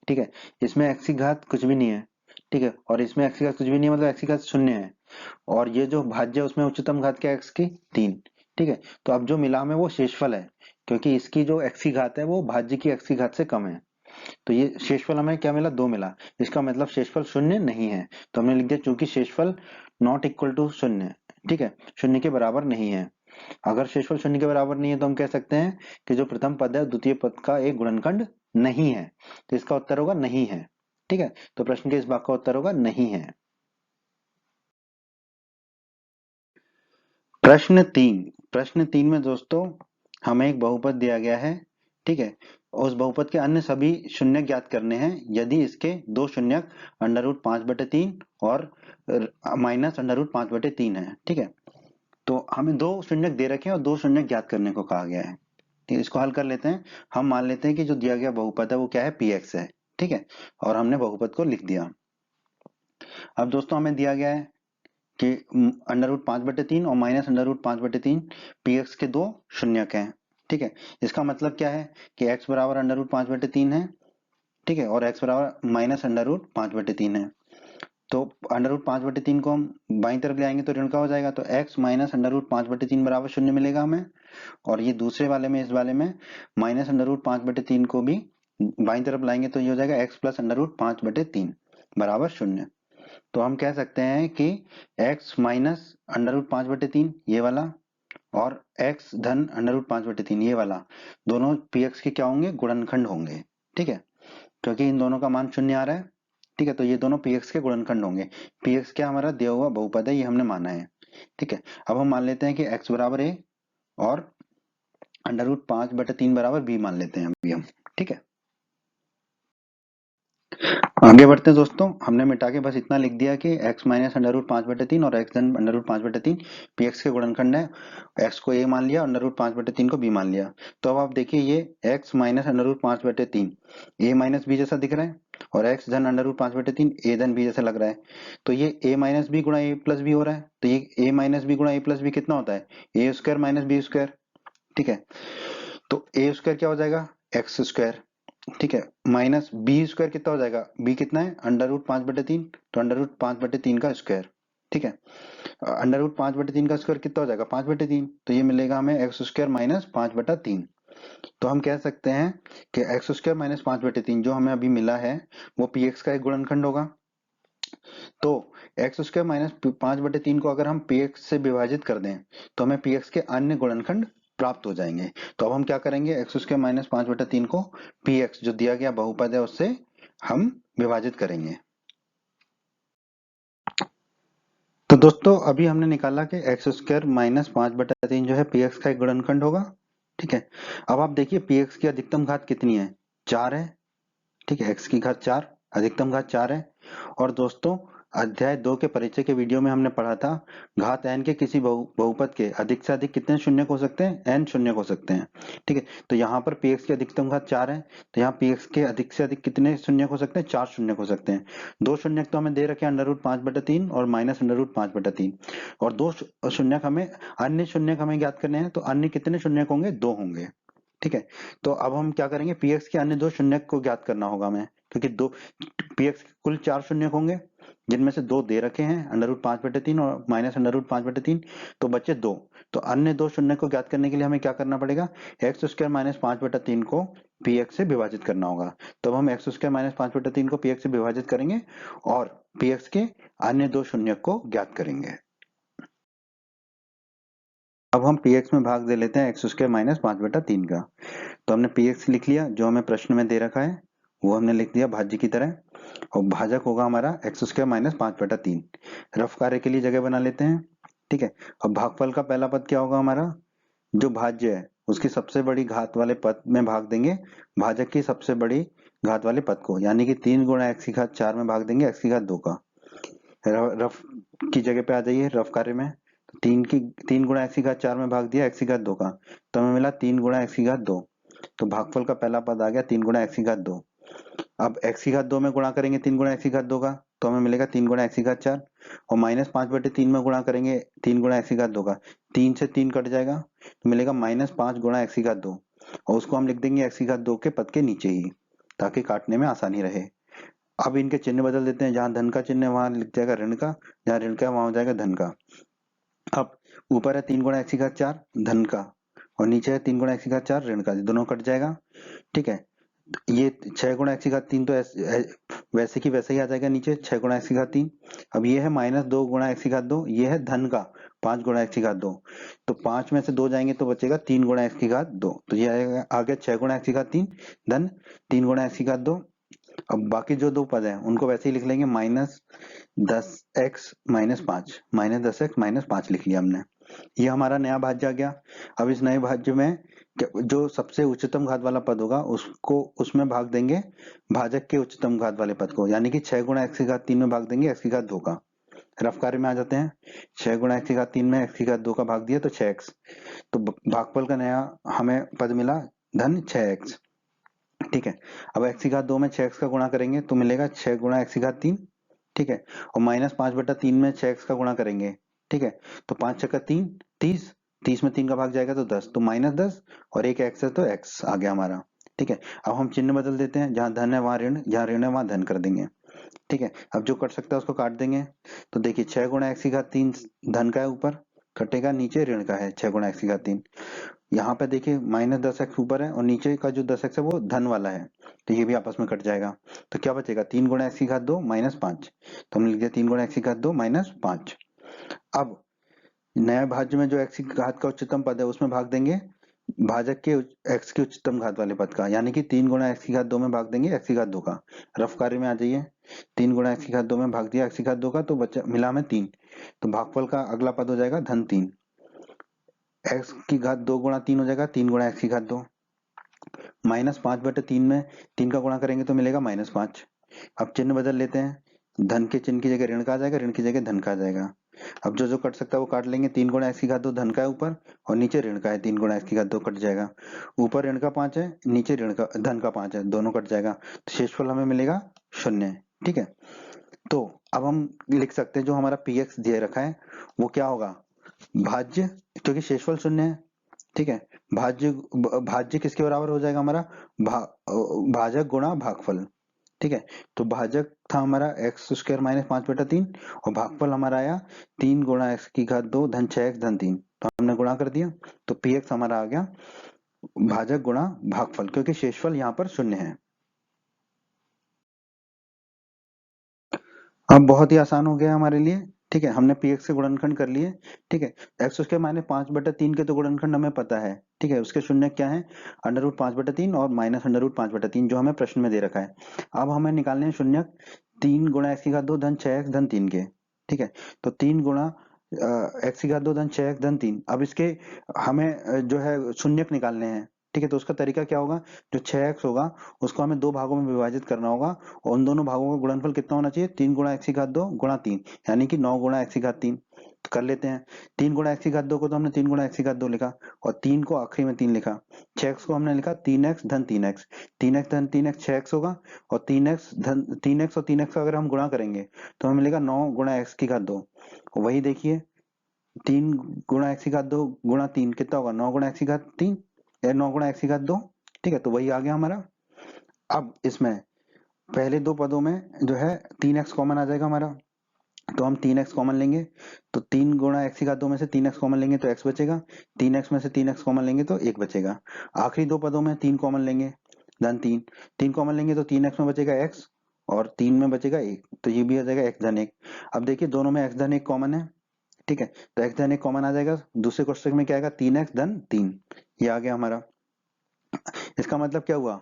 ठीक है, इसमें x की घात कुछ भी नहीं है, ठीक है, और इसमें x की घात कुछ भी नहीं है, मतलब x की घात शून्य है, और ये जो भाज्य है उसमें उच्चतम घात क्या है x की? 3। ठीक है, तो अब जो मिला हमें वो शेषफल है, क्योंकि इसकी जो x की घात है वो भाज्य की x की घात से कम है। तो ये शेषफल हमें क्या मिला? 2 मिला। इसका मतलब शेषफल शून्य नहीं है, तो हमने लिख दिया चूंकि शेषफल नॉट इक्वल टू शून्य। ठीक है, शून्य के बराबर नहीं है। अगर शेषफल शून्य के बराबर नहीं है तो हम कह सकते हैं कि जो प्रथम पद है द्वितीय पद का एक गुणनखंड नहीं है, तो इसका उत्तर होगा नहीं है। ठीक है, तो प्रश्न के इस भाग का उत्तर होगा नहीं है। प्रश्न 3 में दोस्तों हमें एक बहुपद दिया गया है। ठीक है, और उस बहुपद के अन्य सभी शून्य ज्ञात करने हैं यदि इसके दो शून्य अंडर रूट 5/3 और माइनस अंडर रूट 5/3 है। ठीक है, तो हमें दो शून्य दे रखे हैं और दो शून्य ज्ञात करने को कहा गया है। ठीक है, इसको हल कर लेते हैं। हम मान लेते हैं कि जो दिया गया बहुपद है वो क्या है? px है। ठीक है, और हमने बहुपद को लिख दिया। अब दोस्तों हमें दिया गया है कि अंडर रूट 5/3 और माइनस अंडर रूट 5/3 px के दो शून्यक हैं। ठीक है, इसका मतलब क्या है कि x बराबर अंडर रूट 5/3 है। ठीक है, और x बराबर माइनस अंडर रूट 5/3 है। तो अंडर रूट 5/3 को हम बाईं तरफ ले आएंगे तो ऋण का हो जाएगा, तो x माइनस अंडर रूट 5/3 बराबर शून्य मिलेगा हमें। और ये दूसरे वाले में इस वाले में माइनस अंडर रूट 5/3 को भी बाईं तरफ लाएंगे तो ये हो जाएगा x प्लस अंडर रूट 5/3 बराबर शून्य। तो हम कह सकते हैं कि x माइनस अंडर रूट 5/3 ये वाला और x धन अंडर रूट 5/3 ये वाला दोनों px के क्या होंगे? गुणनखंड होंगे। ठीक है, क्योंकि इन दोनों का मान शून्य आ रहा है। ठीक है, तो ये दोनों px के गुणनखंड होंगे। px क्या हमारा दिया हुआ बहुपद है, ये हमने माना है। ठीक है, अब हम मान लेते हैं कि x बराबर a और अंडर रूट 5/3 बराबर b मान लेते हैं अभी हम। ठीक है, आगे बढ़ते हैं दोस्तों। हमने मिटा के बस इतना लिख दिया कि x माइनस अंडर रूट 5/3 और x धन अंडर रूट 5/3 px के गुणनखंड है। x को a मान लिया, अंडर रूट 5/3 को b मान लिया। तो अब आप देखिए ये x minus under root 5/3 a minus b जैसा दिख रहा है, और x धन अंडर रूट 5/3 a धन b जैसा लग रहा है। तो ये a माइनस बी गुणा a प्लस बी हो रहा है, तो ये a माइनस बी गुणा a प्लस बी कितना होता है? a square minus B square. ठीक है, तो a स्क्वायर क्या हो जाएगा? x square. ठीक है, माइनस बी स्क्वायर कितना हो जाएगा? बी कितना है? अंडर रूट 5/3, तो अंडर रूट 5/3 का स्क्वायर। ठीक है, अंडर रूट 5/3 का स्क्वायर कितना हो जाएगा? 5/3, तो ये मिलेगा हमें एक्स स्क्वायर माइनस 5/3। तो हम कह सकते हैं कि एक्स स्क्वायर माइनस 5/3 जो हमें अभी मिला है वो पी एक्स का एक गुणनखंड होगा। तो एक्स स्क्वायर माइनस 5/3 को अगर हम पी एक्स से विभाजित कर दें तो हमें पी एक्स के अन्य गुणनखंड प्राप्त हो जाएंगे। तो अब हम क्या करेंगे, एक्स स्क्वायर माइनस 5/3 को पी एक्स जो दिया गया बहुपद है उससे हम विभाजित करेंगे। तो दोस्तों अभी हमने निकाला कि एक्स स्क्वायर माइनस 5/3 जो है पी एक्स का एक गुणनखंड होगा। ठीक है, अब आप देखिए पी एक्स की अधिकतम घात कितनी है, 4 है। ठीक है, एक्स की घात 4, अधिकतम घात 4 है। और दोस्तों अध्याय 2 के परिचय के वीडियो में हमने पढ़ा था घात n के किसी बहुपद के अधिक से अधिक कितने शून्य हो सकते हैं, n शून्य हो सकते हैं। ठीक है, तो यहाँ पर px की अधिकतम घात 4 है, तो यहाँ px के अधिक से अधिक कितने शून्य हो सकते हैं, 4 शून्य हो सकते हैं। दो शून्य तो हमें दे रखे हैं √5/3 और माइनस √5/3, और दो शून्य हमें अन्य शून्य हमें ज्ञात करने हैं, तो अन्य कितने शून्य होंगे, 2 होंगे। ठीक है, तो अब हम क्या करेंगे, px के अन्य दो शून्य को ज्ञात करना होगा हमें, क्योंकि दो px के कुल 4 शून्य होंगे जिनमें से दो दे रखे हैं √5/3 और माइनस √5/3, तो बचे 2। तो अन्य दो शून्य को ज्ञात करने के लिए हमें क्या करना पड़ेगा, एक्स स्क्वायर माइनस 5/3 को px से विभाजित करना होगा। तो अब हम एक्स स्क्वायर माइनस 5/3 को px से विभाजित करेंगे और px के अन्य दो शून्य को ज्ञात करेंगे। अब हम px में भाग दे लेते हैं एक्स स्क्वायर माइनस 5/3 का। तो हमने px लिख लिया, जो हमें प्रश्न में दे रखा है वो हमने लिख दिया भाज्य की तरह, और भाजक होगा हमारा एक्स स्क्वायर माइनस 5/3। रफ कार्य के लिए जगह बना लेते हैं। ठीक है, अब भागफल का पहला पद क्या होगा हमारा, जो भाज्य है उसकी सबसे बड़ी घात वाले पद में भाग देंगे भाजक की सबसे बड़ी घात वाले पद को, यानी कि 3 गुणा एक्स की घात 4 में भाग देंगे एक्स की घात 2 का। रफ की जगह पे आ जाइए, रफ कार्य में। तो 3 गुणा एक्स की घात 4 में भाग दिया एक्स की घात 2 का, तो हमें मिला 3 गुणा एक्स की घात 2। तो भागफल का पहला पद आ गया 3 गुणा एक्स की घात 2। अब एक्स की घात 2 में गुणा करेंगे 3 गुणा एक्स की घात 2 का, तो हमें मिलेगा 3 गुणा एक्स की घात 4, और माइनस 5/3 में गुणा करेंगे 3 गुणा एक्स की घात 2 का, 3 से 3 कट जाएगा तो मिलेगा माइनस 5 गुणा एक्स की घात 2, और उसको हम लिख देंगे एक्स की घात 2 के पद के नीचे ही, ताकि काटने में आसानी रहे। अब इनके चिन्ह बदल देते हैं, जहां धन का चिन्ह है वहां लिख जाएगा ऋण का, जहां ऋण का है वहां हो जाएगा धन का। अब ऊपर है 3 गुणा एक्स की घात 4 धन का, और नीचे है 3 गुणा एक्स की घात 4 ऋण का, दोनों कट जाएगा। ठीक है, ये 6 गुणा एक्स की घात 3 तो वैसे की वैसे ही आ जाएगा नीचे 6 गुणा एक्स की घात 3। अब ये है माइनस 2 गुणा एक्स की घात 2, ये है धन का 5 गुणा एक्स की घात 2, तो 5 में से 2 जाएंगे तो बचेगा 3 गुणा एक्स की घात 2, तो ये आएगा आ गया 6 गुणा एक्स की घात 3 धन 3 गुणा एक्स की घात 2। अब बाकी जो दो पद हैं उनको वैसे ही लिख लेंगे, minus 10x minus 5, minus 10x minus 5 लिख लिया हमने। ये हमारा नया भाज्य आ गया। अब इस नए भाज्य में जो सबसे उच्चतम घात वाला पद होगा उसको उसमें भाग देंगे भाजक के उच्चतम घात वाले पद को, यानी कि 6 गुणा एक्स की घात 3 में भाग देंगे एक्स की घात 2 का। रफ कार्य में आ जाते हैं, 6 गुणा एक्स की घात 3 में एक्स की घात 2 का भाग दिया तो 6x, तो भागफल का नया हमें पद मिला धन 6x। ठीक है, अब एक्स की घात 2 में 6x का गुणा करेंगे तो मिलेगा 6 गुणा एक्स की घात 3। ठीक है, और माइनस 5/3 में 6x का गुणा करेंगे। ठीक है, तो 5 छक्का 3 30, 30 में 3 का भाग जाएगा तो 10, तो माइनस 10, और एक x है तो x आ गया हमारा। ठीक है, अब हम चिन्ह बदल देते हैं, जहां धन है वहां ऋण, जहां ऋण है वहां धन कर देंगे। ठीक है, अब जो कट सकता है उसको काट देंगे। तो देखिए 6 गुणा एक्स की घात 3 धन का है, ऊपर कटेगा, नीचे ऋण का है 6 गुणा एक्स की घात 3। यहाँ पे देखिए माइनस 10x ऊपर है और नीचे का जो 10x है वो धन वाला है, तो ये भी आपस में कट जाएगा। तो क्या बचेगा, 3 गुणा एक्स की घात 2 माइनस 5, तो हमने लिख दिया 3 गुणा एक्स की घात 2 माइनस 5। अब नए भाज्य में जो एक्स की घात का उच्चतम पद है उसमें भाग देंगे भाजक के एक्स की उच्चतम घात वाले पद का, यानी कि 3 गुणा एक्स की घात 2 में भाग देंगे एक्स की घात 2 का। रफ कार्य में आ जाइए, 3 गुणा एक्स की घात 2 में भाग दिया एक्स की घात 2 का, तो बचा मिला हमें 3, तो भागफल का अगला पद हो जाएगा धन 3। एक्स की घात 2 गुणा 3 हो जाएगा 3 गुणा एक्स की घात 2, माइनस 5/3 में 3 का गुणा करेंगे तो मिलेगा माइनस 5। अब चिन्ह बदल लेते हैं, धन के चिन्ह की जगह ऋण का आ जाएगा, ऋण की जगह धन का आ जाएगा। अब जो जो कट सकता है वो काट लेंगे, 3 गुणा एक्स की घात 2 धन का है ऊपर, और नीचे ऋण का है 3 गुणा एक्स की घात 2 कट जाएगा। ऊपर ऋण का 5 है, नीचे ऋण का धन का 5 है, दोनों कट जाएगा, तो शेषफल हमें मिलेगा 0। ठीक है, तो अब हम लिख सकते हैं जो हमारा px दिए रखा है वो क्या होगा, भाज्य, क्योंकि शेषफल 0 है। ठीक है, भाज्य किसके बराबर हो जाएगा हमारा, भाजक गुणा भागफल। ठीक है, तो भाजक था हमारा एक्स स्क्वायर माइनस 5/3, और भागफल हमारा आया 3 गुणा एक्स की घात 2 धन 6x धन 3, तो हमने गुणा कर दिया, तो पी एक्स हमारा आ गया भाजक गुणा भागफल, क्योंकि शेषफल यहाँ पर 0 है। अब बहुत ही आसान हो गया हमारे लिए। ठीक है, हमने पी एक्स के गुणनखंड कर लिए। ठीक है, एक्स उसके माने 5/3 के तो गुणनखंड हमें पता है। ठीक है, उसके शून्य क्या है, √5/3 और माइनस √5/3 जो हमें प्रश्न में दे रखा है। अब हमें निकालने हैं शून्य, 3 × x⁴ धन 6x धन 3 के। ठीक है, तो 3 × x⁴ धन 6x धन 3। अब इसके हमें जो है शून्यक निकालने हैं। ठीक है, तो उसका तरीका क्या होगा, जो 6x होगा उसको हमें दो भागों में विभाजित करना होगा और उन दोनों भागों का गुणनफल कितना होना चाहिए, 3 × x⁴ गुणा 3, यानी कि 9 × x⁴ तो कर लेते हैं। 3 × x⁴ को तो हमने 3 × x⁴ लिखा और 3 को आखिरी में 3 लिखा। 6x को हमने लिखा 3x धन 3x, 3x धन 3x 6x होगा और 3x और 3x का अगर हम गुणा करेंगे तो हमें मिलेगा 9 × x⁴। वही देखिए, 3 × x⁴ गुणा 3 कितना होगा, 9 × x⁴ 3 या 9 × x⁴ 2। ठीक है, तो वही आ गया हमारा। अब इसमें पहले दो पदों में जो है 3x कॉमन आ जाएगा हमारा, तो हम 3x कॉमन लेंगे, तो 3 × x⁴ में से 3x कॉमन लेंगे तो x बचेगा, 3x में से 3x कॉमन लेंगे तो 1 बचेगा। आखिरी दो पदों में 3 कॉमन लेंगे, धन 3, 3 कॉमन लेंगे तो 3x में बचेगा x और 3 में बचेगा 1, तो ये भी आ जाएगा x धन 1। अब देखिए दोनों में x धन 1 कॉमन है। ठीक है, तो x धन 1 कॉमन आ जाएगा, दूसरे कोष्टक में क्या आएगा, 3x धन 3, ये आ गया हमारा। इसका मतलब क्या हुआ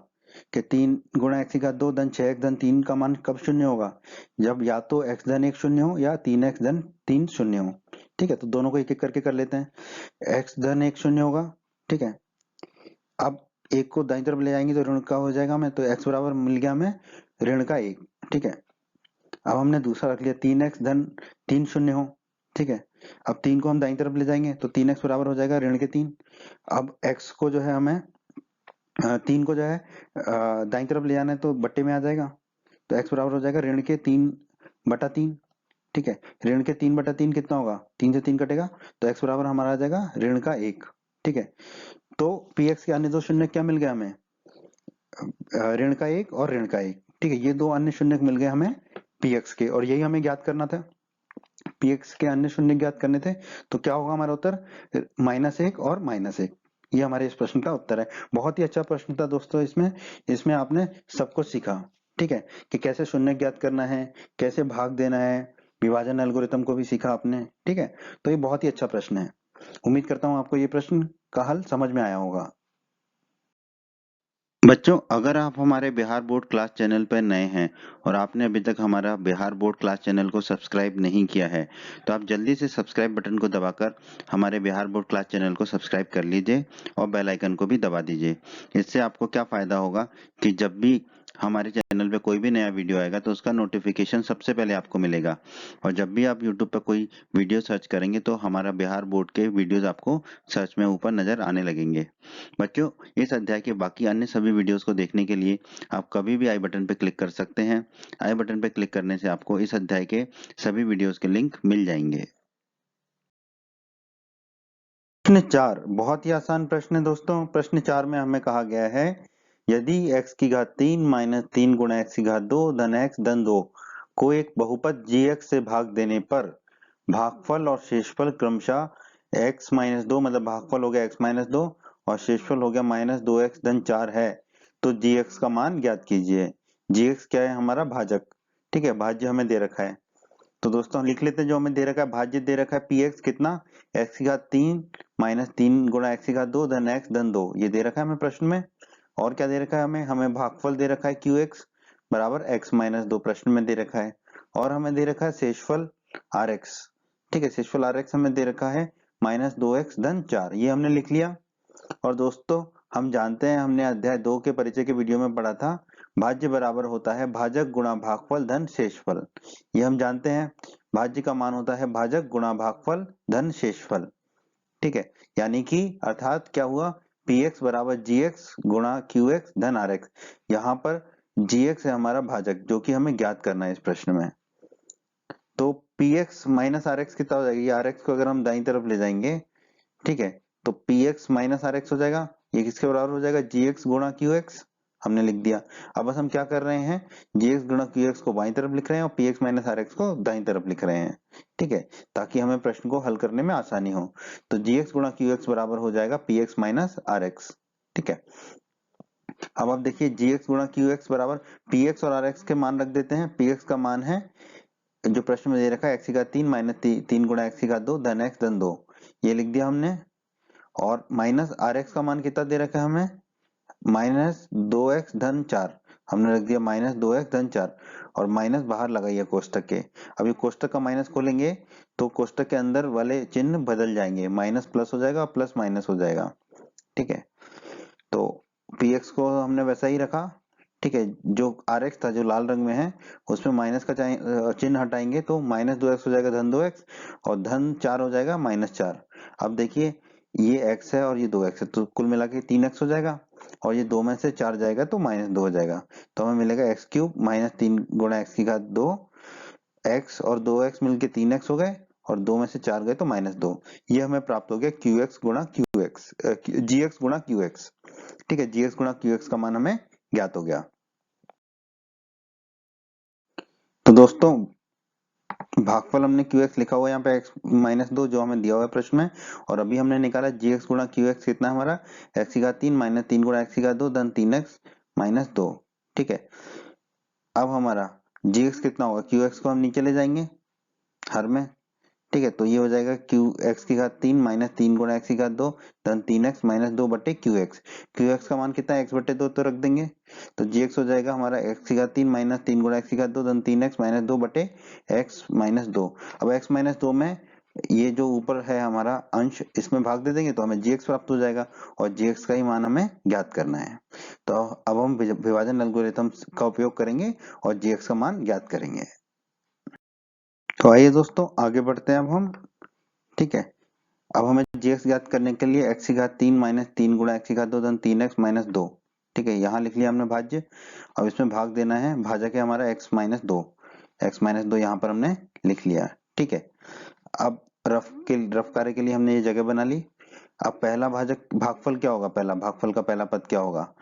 कि 3 × x⁴ धन 6x धन 3 का मान कब शून्य होगा, जब या तो x धन 1 शून्य हो या 3x धन 3 शून्य हो। ठीक है, तो दोनों को एक एक करके कर लेते हैं। x धन 1 शून्य होगा। ठीक है, अब एक को दाईं तरफ ले जाएंगे तो ऋण का हो जाएगा हमें, तो x बराबर मिल गया हमें ऋण का 1। ठीक है, अब हमने दूसरा रख लिया 3x धन 3 शून्य हो। ठीक है, अब 3 को हम दाईं तरफ ले जाएंगे तो 3x बराबर हो जाएगा ऋण के 3। अब x को जो है हमें 3 को जो है दाईं तरफ ले जाना है तो बट्टे में आ जाएगा, तो x बराबर हो जाएगा ऋण के 3/3। ठीक है, ऋण के 3/3 कितना होगा, 3 से 3 कटेगा तो x बराबर हमारा आ जाएगा ऋण का 1। ठीक है, तो px के अन्य दो शून्य क्या मिल गया हमें, ऋण का 1 और ऋण का 1। ठीक है, ये दो अन्य शून्य मिल गए हमें px के, और यही हमें ज्ञात करना था। px के अन्य शून्य ज्ञात करने थे, तो क्या होगा हमारा उत्तर, -1 और -1। ये हमारे इस प्रश्न का उत्तर है। बहुत ही अच्छा प्रश्न था दोस्तों, इसमें इसमें आपने सब कुछ सीखा। ठीक है, कि कैसे शून्य ज्ञात करना है, कैसे भाग देना है, विभाजन एल्गोरिथम को भी सीखा आपने। ठीक है, तो ये बहुत ही अच्छा प्रश्न है। उम्मीद करता हूँ आपको ये प्रश्न का हल समझ में आया होगा। बच्चों, अगर आप हमारे बिहार बोर्ड क्लास चैनल पर नए हैं और आपने अभी तक हमारा बिहार बोर्ड क्लास चैनल को सब्सक्राइब नहीं किया है, तो आप जल्दी से सब्सक्राइब बटन को दबाकर हमारे बिहार बोर्ड क्लास चैनल को सब्सक्राइब कर लीजिए और बेल आइकन को भी दबा दीजिए। इससे आपको क्या फ़ायदा होगा कि जब भी हमारे चैनल पे कोई भी नया वीडियो आएगा तो उसका नोटिफिकेशन सबसे पहले आपको मिलेगा, और जब भी आप यूट्यूब पर कोई वीडियो सर्च करेंगे तो हमारा बिहार बोर्ड के वीडियोज़ आपको सर्च में ऊपर नज़र आने लगेंगे। बच्चों, इस अध्याय के बाकी अन्य सभी वीडियोस को देखने के लिए आप कभी भी आई बटन पर क्लिक कर सकते हैं। आई बटन पर क्लिक करने से आपको इस अध्याय के सभी वीडियोस के लिंक मिल जाएंगे। प्रश्न 4 बहुत ही आसान प्रश्न है दोस्तों। प्रश्न 4 में हमें कहा गया है, यदि x⁻³ माइनस 3 × x⁻² धन x धन 2 को एक बहुपद gx से भाग देने पर भागफल और शेषफल क्रमशः x-2 मतलब भागफल हो गया x-2 और शेषफल हो गया -2x धन 4 है, तो gx का मान ज्ञात कीजिए। gx क्या है, हमारा भाजक। ठीक है, भाज्य हमें दे रखा है, तो दोस्तों लिख लेते हैं जो हमें दे रखा है। भाज्य दे रखा है px कितना, x⁻³ माइनस 3 × x⁻² धन x धन 2, ये दे रखा है हमें प्रश्न में। और क्या दे रखा है हमें, भागफल दे रखा है qx बराबर x-2 प्रश्न में दे रखा है, और हमें दे रखा है शेषफल rx। ठीक है, शेषफल rx हमें दे रखा है -2x धन 4, ये हमने लिख लिया। और दोस्तों हम जानते हैं, हमने अध्याय 2 के परिचय के वीडियो में पढ़ा था, भाज्य बराबर होता है भाजक गुणा भागफल धन शेषफल। ये हम जानते हैं, भाज्य का मान होता है भाजक गुणा भागफल धन शेषफल। ठीक है, यानी कि अर्थात क्या हुआ, px बराबर gx गुणा qx धन rx। यहाँ पर gx है हमारा भाजक, जो कि हमें ज्ञात करना है इस प्रश्न में। तो px माइनस rx कितना हो जाएगा, ये rx को अगर हम दाईं तरफ ले जाएंगे, ठीक है, तो px माइनस rx हो जाएगा, ये किसके बराबर हो जाएगा, gx गुणा qx, हमने लिख दिया। अब बस हम क्या कर रहे हैं, gx गुणा qx को बाईं तरफ लिख रहे हैं और px माइनस rx को दाईं तरफ लिख रहे हैं। ठीक है, ताकि हमें प्रश्न को हल करने में आसानी हो। तो gx गुणा qx बराबर हो जाएगा px माइनस rx। ठीक है, अब आप देखिए gx गुणा qx बराबर px और rx के मान रख देते हैं। px का मान है जो प्रश्न में दे रखा है एक्स की घात 3 माइनस 3 गुणा एक्स की घात 2 धन एक्स धन 2, ये लिख दिया हमने। और माइनस आर एक्स का मान कितना दे रखा है हमें, माइनस 2x धन 4, हमने रख दिया माइनस 2x धन 4, और माइनस बाहर लगाइए कोष्टक के। अभी कोष्टक का माइनस खोलेंगे तो कोष्टक के अंदर वाले चिन्ह बदल जाएंगे, माइनस प्लस हो जाएगा और प्लस माइनस हो जाएगा। ठीक है, तो px को हमने वैसा ही रखा। ठीक है, जो rx था जो लाल रंग में है उसमें माइनस का चिन्ह हटाएंगे तो माइनस 2x हो जाएगा धन 2x, और धन 4 हो जाएगा माइनस 4। अब देखिए ये x है और ये 2x है, तो कुल मिला के 3x हो जाएगा, और ये 2 में से 4 जाएगा तो माइनस 2 हो जाएगा। तो हमें मिलेगा एक्स क्यूब माइनस 3 गुणा एक्स की घात 2, एक्स और 2x मिलके 3x हो गए, और 2 में से 4 गए तो माइनस 2। ये हमें प्राप्त हो गया qx गुणा qx, gx गुणा qx। ठीक है, gx गुणा qx का मान हमें ज्ञात हो गया। तो दोस्तों भागफल हमने qx लिखा हुआ है यहाँ पे x माइनस 2 जो हमें दिया हुआ है प्रश्न में, और अभी हमने निकाला gx गुणा qx कितना हमारा, x की घात 3 माइनस 3 गुणा x की घात 2 धन 3x माइनस 2। ठीक है, अब हमारा gx कितना होगा, qx को हम नीचे ले जाएंगे हर में। ठीक है, तो ये हो जाएगा क्यू एक्स की घात 3 माइनस 3 गुणा एक्स की घात 2 धन 3x माइनस 2 बटे क्यू एक्स। क्यू एक्स का मान कितना है, x बटे 2 तो रख देंगे, तो जी एक्स हो जाएगा हमारा एक्स की घात 3 माइनस 3 गुणा एक्स की घात 2 धन 3x माइनस 2 बटे x माइनस 2। अब x माइनस 2 में ये जो ऊपर है हमारा अंश इसमें भाग दे देंगे तो हमें जी एक्स प्राप्त हो जाएगा, और जी एक्स का ही मान हमें ज्ञात करना है। तो अब हम विभाजन एल्गोरिथम का उपयोग करेंगे और जी एक्स का मान ज्ञात करेंगे। तो आइए दोस्तों आगे बढ़ते हैं अब हम। ठीक है, अब हमें gx ज्ञात करने के लिए x की घात 3 माइनस 3 गुणा x की घात 2 धन 3x माइनस 2। ठीक है, यहाँ लिख लिया हमने भाज्य। अब इसमें भाग देना है, भाजक है हमारा x माइनस 2, x माइनस 2 यहाँ पर हमने लिख लिया। ठीक है, अब रफ कार्य के लिए हमने ये जगह बना ली। अब पहला भाजक भागफल क्या होगा, पहला भागफल का पहला पद क्या होगा,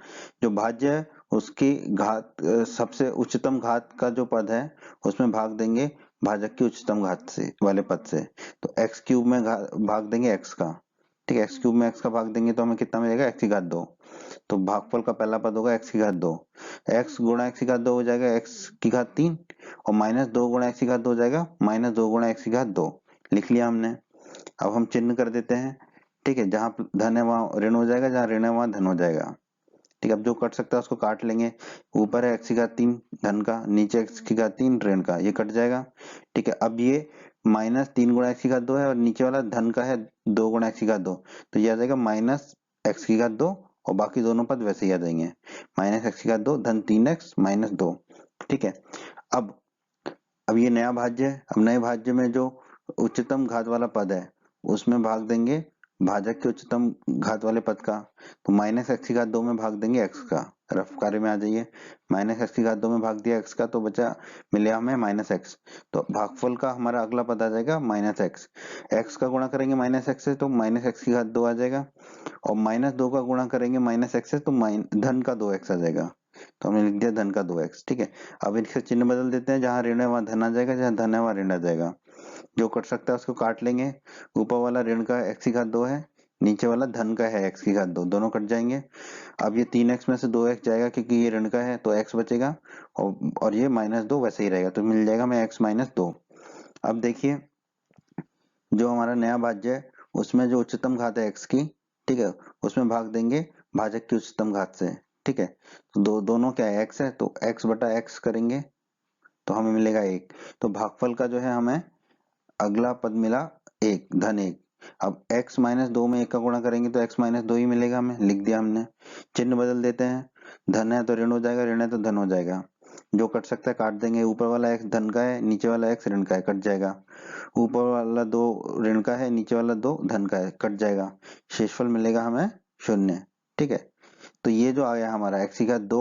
जो भाज्य है उसकी घात सबसे उच्चतम घात का जो पद है उसमें भाग देंगे भाजक की उच्चतम घात से वाले पद से। तो एक्स क्यूब में भाग देंगे एक्स का। ठीक है, एक्स क्यूब में एक्स का भाग देंगे तो हमें कितना मिलेगा, एक्स की घात 2। तो भागफल का पहला पद होगा एक्स की घात 2, एक्स गुणा एक्स की घात 2 हो जाएगा एक्स की घात 3, और माइनस 2 गुणा एक्स की घात 2 हो जाएगा माइनस 2 गुणा एक्स की घात 2। लिख लिया हमने। अब हम चिन्ह कर देते हैं। ठीक है, जहां धन है वहां ऋण हो जाएगा, जहां ऋण है वहां धन हो जाएगा। ठीक है, अब जो कट सकता है उसको काट लेंगे। ऊपर है एक्स की घात 3 धन का, नीचे एक्स की घात 3 ऋण का, ये कट जाएगा। ठीक है, अब ये माइनस 3 गुणा एक्स की घात 2 है और नीचे वाला धन का है 2 गुणा एक्स की घात 2, तो ये आ जाएगा माइनस एक्स की घात 2, और बाकी दोनों पद वैसे ही आ जाएंगे, माइनस एक्स की घात 2 धन 3x माइनस 2। ठीक है, अब अब ये नया भाज्य है। अब नए भाज्य में जो उच्चतम घात वाला पद है उसमें भाग देंगे भाजक के उच्चतम घात वाले पद का। तो माइनस एक्स की घात 2 में भाग देंगे एक्स का। रफ कार्य में आ जाइए, माइनस एक्स की घात 2 में भाग दिया एक्स का तो बचा मिले हमें माइनस एक्स। तो भागफल का हमारा अगला पद आ जाएगा माइनस एक्स। एक्स का गुणा करेंगे माइनस एक्स से तो माइनस एक्स की घात 2 आ जाएगा, और माइनस 2 का गुणा करेंगे माइनस एक्स से तो धन का 2x आ जाएगा। तो हमने लिख दिया धन का 2x। ठीक है, अब इनके चिन्ह बदल देते हैं, जहां ऋण है वहां धन आ जाएगा, जहां धन है वहां ऋण आ जाएगा। जो कट सकता है उसको काट लेंगे। ऊपर वाला ऋण का x की घात 2 है, नीचे वाला धन का है x की घात 2, दोनों कट जाएंगे। अब ये 3x में से 2x जाएगा क्योंकि ये ऋण का है तो x बचेगा, और ये माइनस 2 वैसे ही रहेगा, तो मिल जाएगा हमें x माइनस 2। अब देखिए जो हमारा नया भाज्य है उसमें जो उच्चतम घात है x की, ठीक है, उसमें भाग देंगे भाजक की उच्चतम घात से। ठीक है, तो दोनों क्या है, x है तो x बटा x करेंगे तो हमें मिलेगा 1। तो भागफल का जो है हमें अगला पद मिला 1 धन 1। अब x माइनस 2 में 1 का गुणा करेंगे तो x माइनस 2 ही मिलेगा, हमें लिख दिया हमने। चिन्ह बदल देते हैं, धन है तो ऋण हो जाएगा, ऋण है तो धन हो जाएगा। जो कट सकता है काट देंगे। ऊपर वाला x धन का है, नीचे वाला x ऋण का है, कट जाएगा। ऊपर वाला 2 ऋण का है, नीचे वाला 2 धन का है, कट जाएगा। शेषफल मिलेगा हमें 0। ठीक है, तो ये जो आया हमारा x की घात 2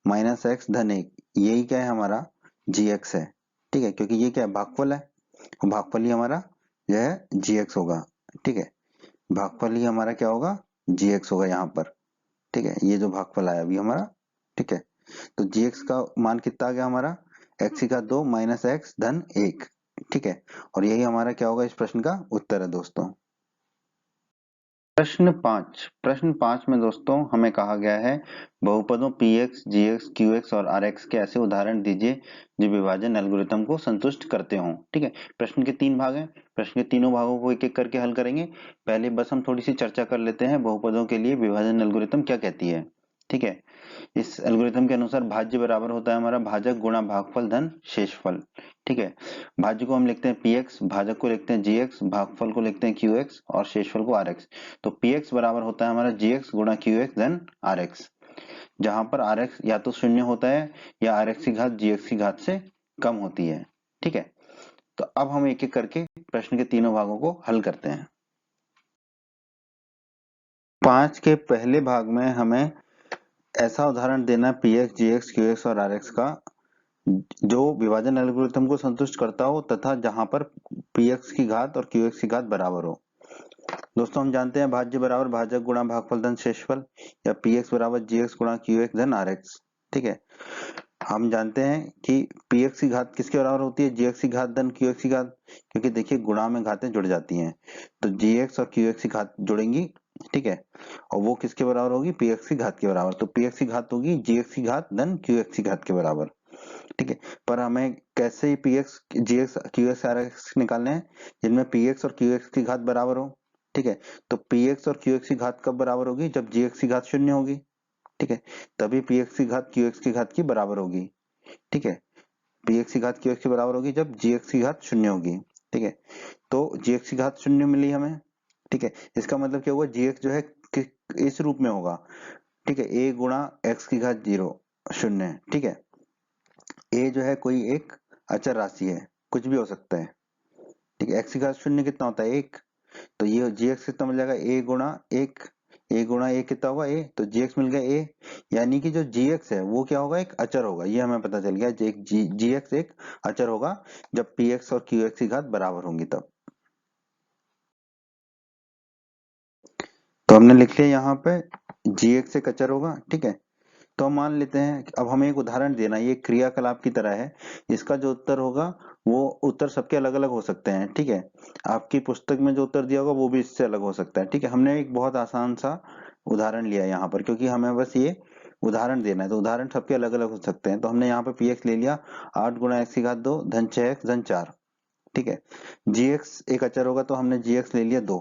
माइनस एक्स धन 1, यही क्या है हमारा gx है। ठीक है, क्योंकि ये क्या है भागफल है, भागफल ही हमारा यह है gx होगा। ठीक है, भागफल ही हमारा क्या होगा, gx होगा यहाँ पर। ठीक है, ये जो भागफल आया अभी हमारा। ठीक है, तो gx का मान कितना आ गया हमारा, x की घात 2 माइनस एक्स धन 1। ठीक है, और यही हमारा क्या होगा इस प्रश्न का उत्तर है दोस्तों। प्रश्न 5 में दोस्तों हमें कहा गया है बहुपदों px, gx, qx और rx के ऐसे उदाहरण दीजिए जो विभाजन एल्गोरिथम को संतुष्ट करते हों। ठीक है, प्रश्न के 3 भाग हैं। प्रश्न के तीनों भागों को एक एक करके हल करेंगे। पहले बस हम थोड़ी सी चर्चा कर लेते हैं बहुपदों के लिए विभाजन एल्गोरिथम क्या कहती है। ठीक है, इस एल्गोरिथम के अनुसार भाज्य बराबर होता है हमारा भाजक गुणा भागफल धन शेषफल। ठीक है, भाज्य को हम लिखते हैं px, भाजक को लिखते हैं gx, भागफल को लिखते हैं qx और शेषफल को rx। तो px बराबर होता है हमारा gx गुणा qx धन rx, जहां पर rx या तो शून्य होता है या rx की घात gx की घात से कम होती है। ठीक है, तो अब हम एक एक करके प्रश्न के तीनों भागों को हल करते हैं। 5 के पहले भाग में हमें ऐसा उदाहरण देना है px, gx, qx और rx का जो विभाजन एल्गोरिथम को संतुष्ट करता हो तथा जहां पर px की घात और qx की घात बराबर हो। दोस्तों हम जानते हैं भाज्य बराबर भाजक गुणा भागफल धन शेषफल या px बराबर gx गुणा qx धन rx। ठीक है, हम जानते हैं कि px की घात किसके बराबर होती है, gx की घात धन qx की घात, क्योंकि देखिए गुणा में घातें जुड़ जाती हैं तो gx और qx की घात जुड़ेंगी। ठीक है, और वो किसके बराबर होगी, px की घात के बराबर। तो px की घात होगी gx की घात धन qx की घात के बराबर। ठीक है, पर हमें कैसे ही px, gx, qx, rx निकालने हैं जिनमें px और qx की घात बराबर हो। ठीक है, तो px और qx की घात कब बराबर होगी, जब gx की घात शून्य होगी। ठीक है, तभी px की घात qx की घात की बराबर होगी। ठीक है, px की घात qx की बराबर होगी जब gx की घात शून्य होगी। ठीक है, तो gx की घात शून्य मिली हमें। ठीक है, इसका मतलब क्या हुआ, gx जो है इस रूप में होगा। ठीक है, a गुणा x की घात 0 शून्य। ठीक है, a जो है कोई एक अचर राशि है, कुछ भी हो सकता है। ठीक है, x की घात शून्य कितना होता है, 1। तो ये gx कितना मिल जाएगा, a गुणा 1। a गुणा 1 कितना होगा, a। तो gx मिल गया a, यानी कि जो gx है वो क्या होगा, एक अचर होगा। ये हमें पता चल गया, gx एक अचर होगा जब px और qx की घात बराबर होंगी तब। तो हमने लिख लिया यहाँ पे gx एक अचर होगा। ठीक है, तो हम मान लेते हैं कि अब हमें एक उदाहरण देना, ये क्रियाकलाप की तरह है। इसका जो उत्तर होगा वो उत्तर सबके अलग अलग हो सकते हैं। ठीक है, आपकी पुस्तक में जो उत्तर दिया होगा वो भी इससे अलग हो सकता है। ठीक है, हमने एक बहुत आसान सा उदाहरण लिया यहाँ पर क्योंकि हमें बस ये उदाहरण देना है, तो उदाहरण सबके अलग अलग हो सकते हैं। तो हमने यहाँ पे px ले लिया 8 गुणा एक्स की घात 2 धन 6x धन 4। ठीक है, gx एक अचर होगा तो हमने gx ले लिया 2।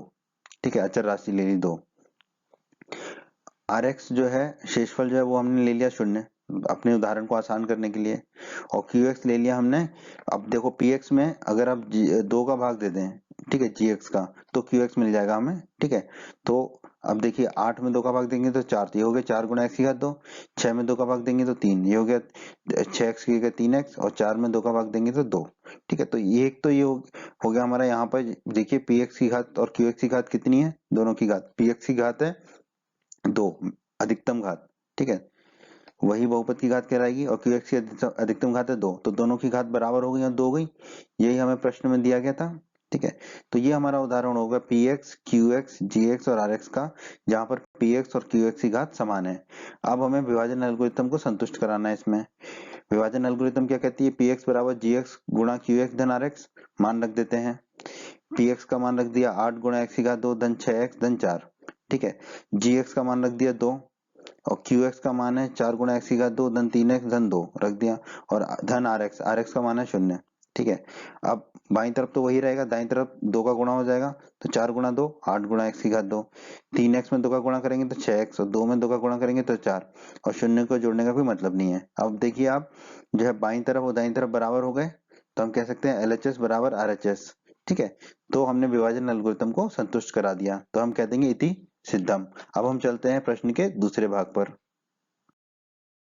ठीक है, अचर राशि ले ली 2। Rx जो है शेषफल जो है वो हमने ले लिया 0 अपने उदाहरण को आसान करने के लिए, और Qx ले लिया हमने। अब देखो Px में अगर आप 2 का भाग दे दें, ठीक है, Gx का, तो Qx मिल जाएगा हमें। ठीक है, तो अब देखिए 8 में 2 का भाग देंगे तो 4, तो ये हो गया 4 गुणा एक्स की घात 2। 6 में 2 का भाग देंगे तो 3, ये हो गया 6x की जगह 3x, और 4 में 2 का भाग देंगे तो 2। ठीक है, तो ये एक तो ये हो गया हमारा। यहाँ पर देखिए Px की घात और Qx की घात कितनी है, दोनों की घात, Px की घात है 2 अधिकतम घात। ठीक है, वही बहुपद की घात कहलाएगी, और क्यू एक्स की अधिकतम घात है 2, तो दोनों की घात बराबर हो गई और 2 हो गई। यही हमें प्रश्न में दिया गया था। ठीक है, तो ये हमारा उदाहरण होगा P x, Q x, G x और आर एक्स का, जहां पर पी एक्स और क्यू एक्स की घात समान है। अब हमें विभाजन एल्गोरिथम को संतुष्ट कराना है। इसमें विभाजन एल्गोरिथम क्या कहती है, पी एक्स बराबर जी एक्स गुणा क्यू एक्स धन आर एक्स। मान रख देते हैं, पी एक्स का मान रख दिया 8 गुणा एक्स की घात 2 धन 6x धन 4। ठीक है, जी एक्स का मान रख दिया 2, और क्यू एक्स का मान है 4 गुणा एक्स की घात 2 धन 3x धन 2 रख दिया, और धन आर एक्स, आर एक्स का मान है 0। ठीक है, अब बाई तरफ तो वही रहेगा, दाई तरफ 2 का गुणा हो जाएगा, तो 4 गुणा 2 8 गुणा एक्स की घात 2। 3x में 2 का गुणा करेंगे तो 6x, और 2 में 2 का गुणा करेंगे तो 4, और 0 को जोड़ने का कोई मतलब नहीं है। अब देखिए आप जो है बाई तरफ और दाई तरफ बराबर हो गए, तो हम कह सकते हैं LHS बराबर RHS। ठीक है, तो हमने विभाजन एल्गोरिथम को संतुष्ट करा दिया, तो हम कह देंगे इति सिद्धम। अब हम चलते हैं प्रश्न के दूसरे भाग पर।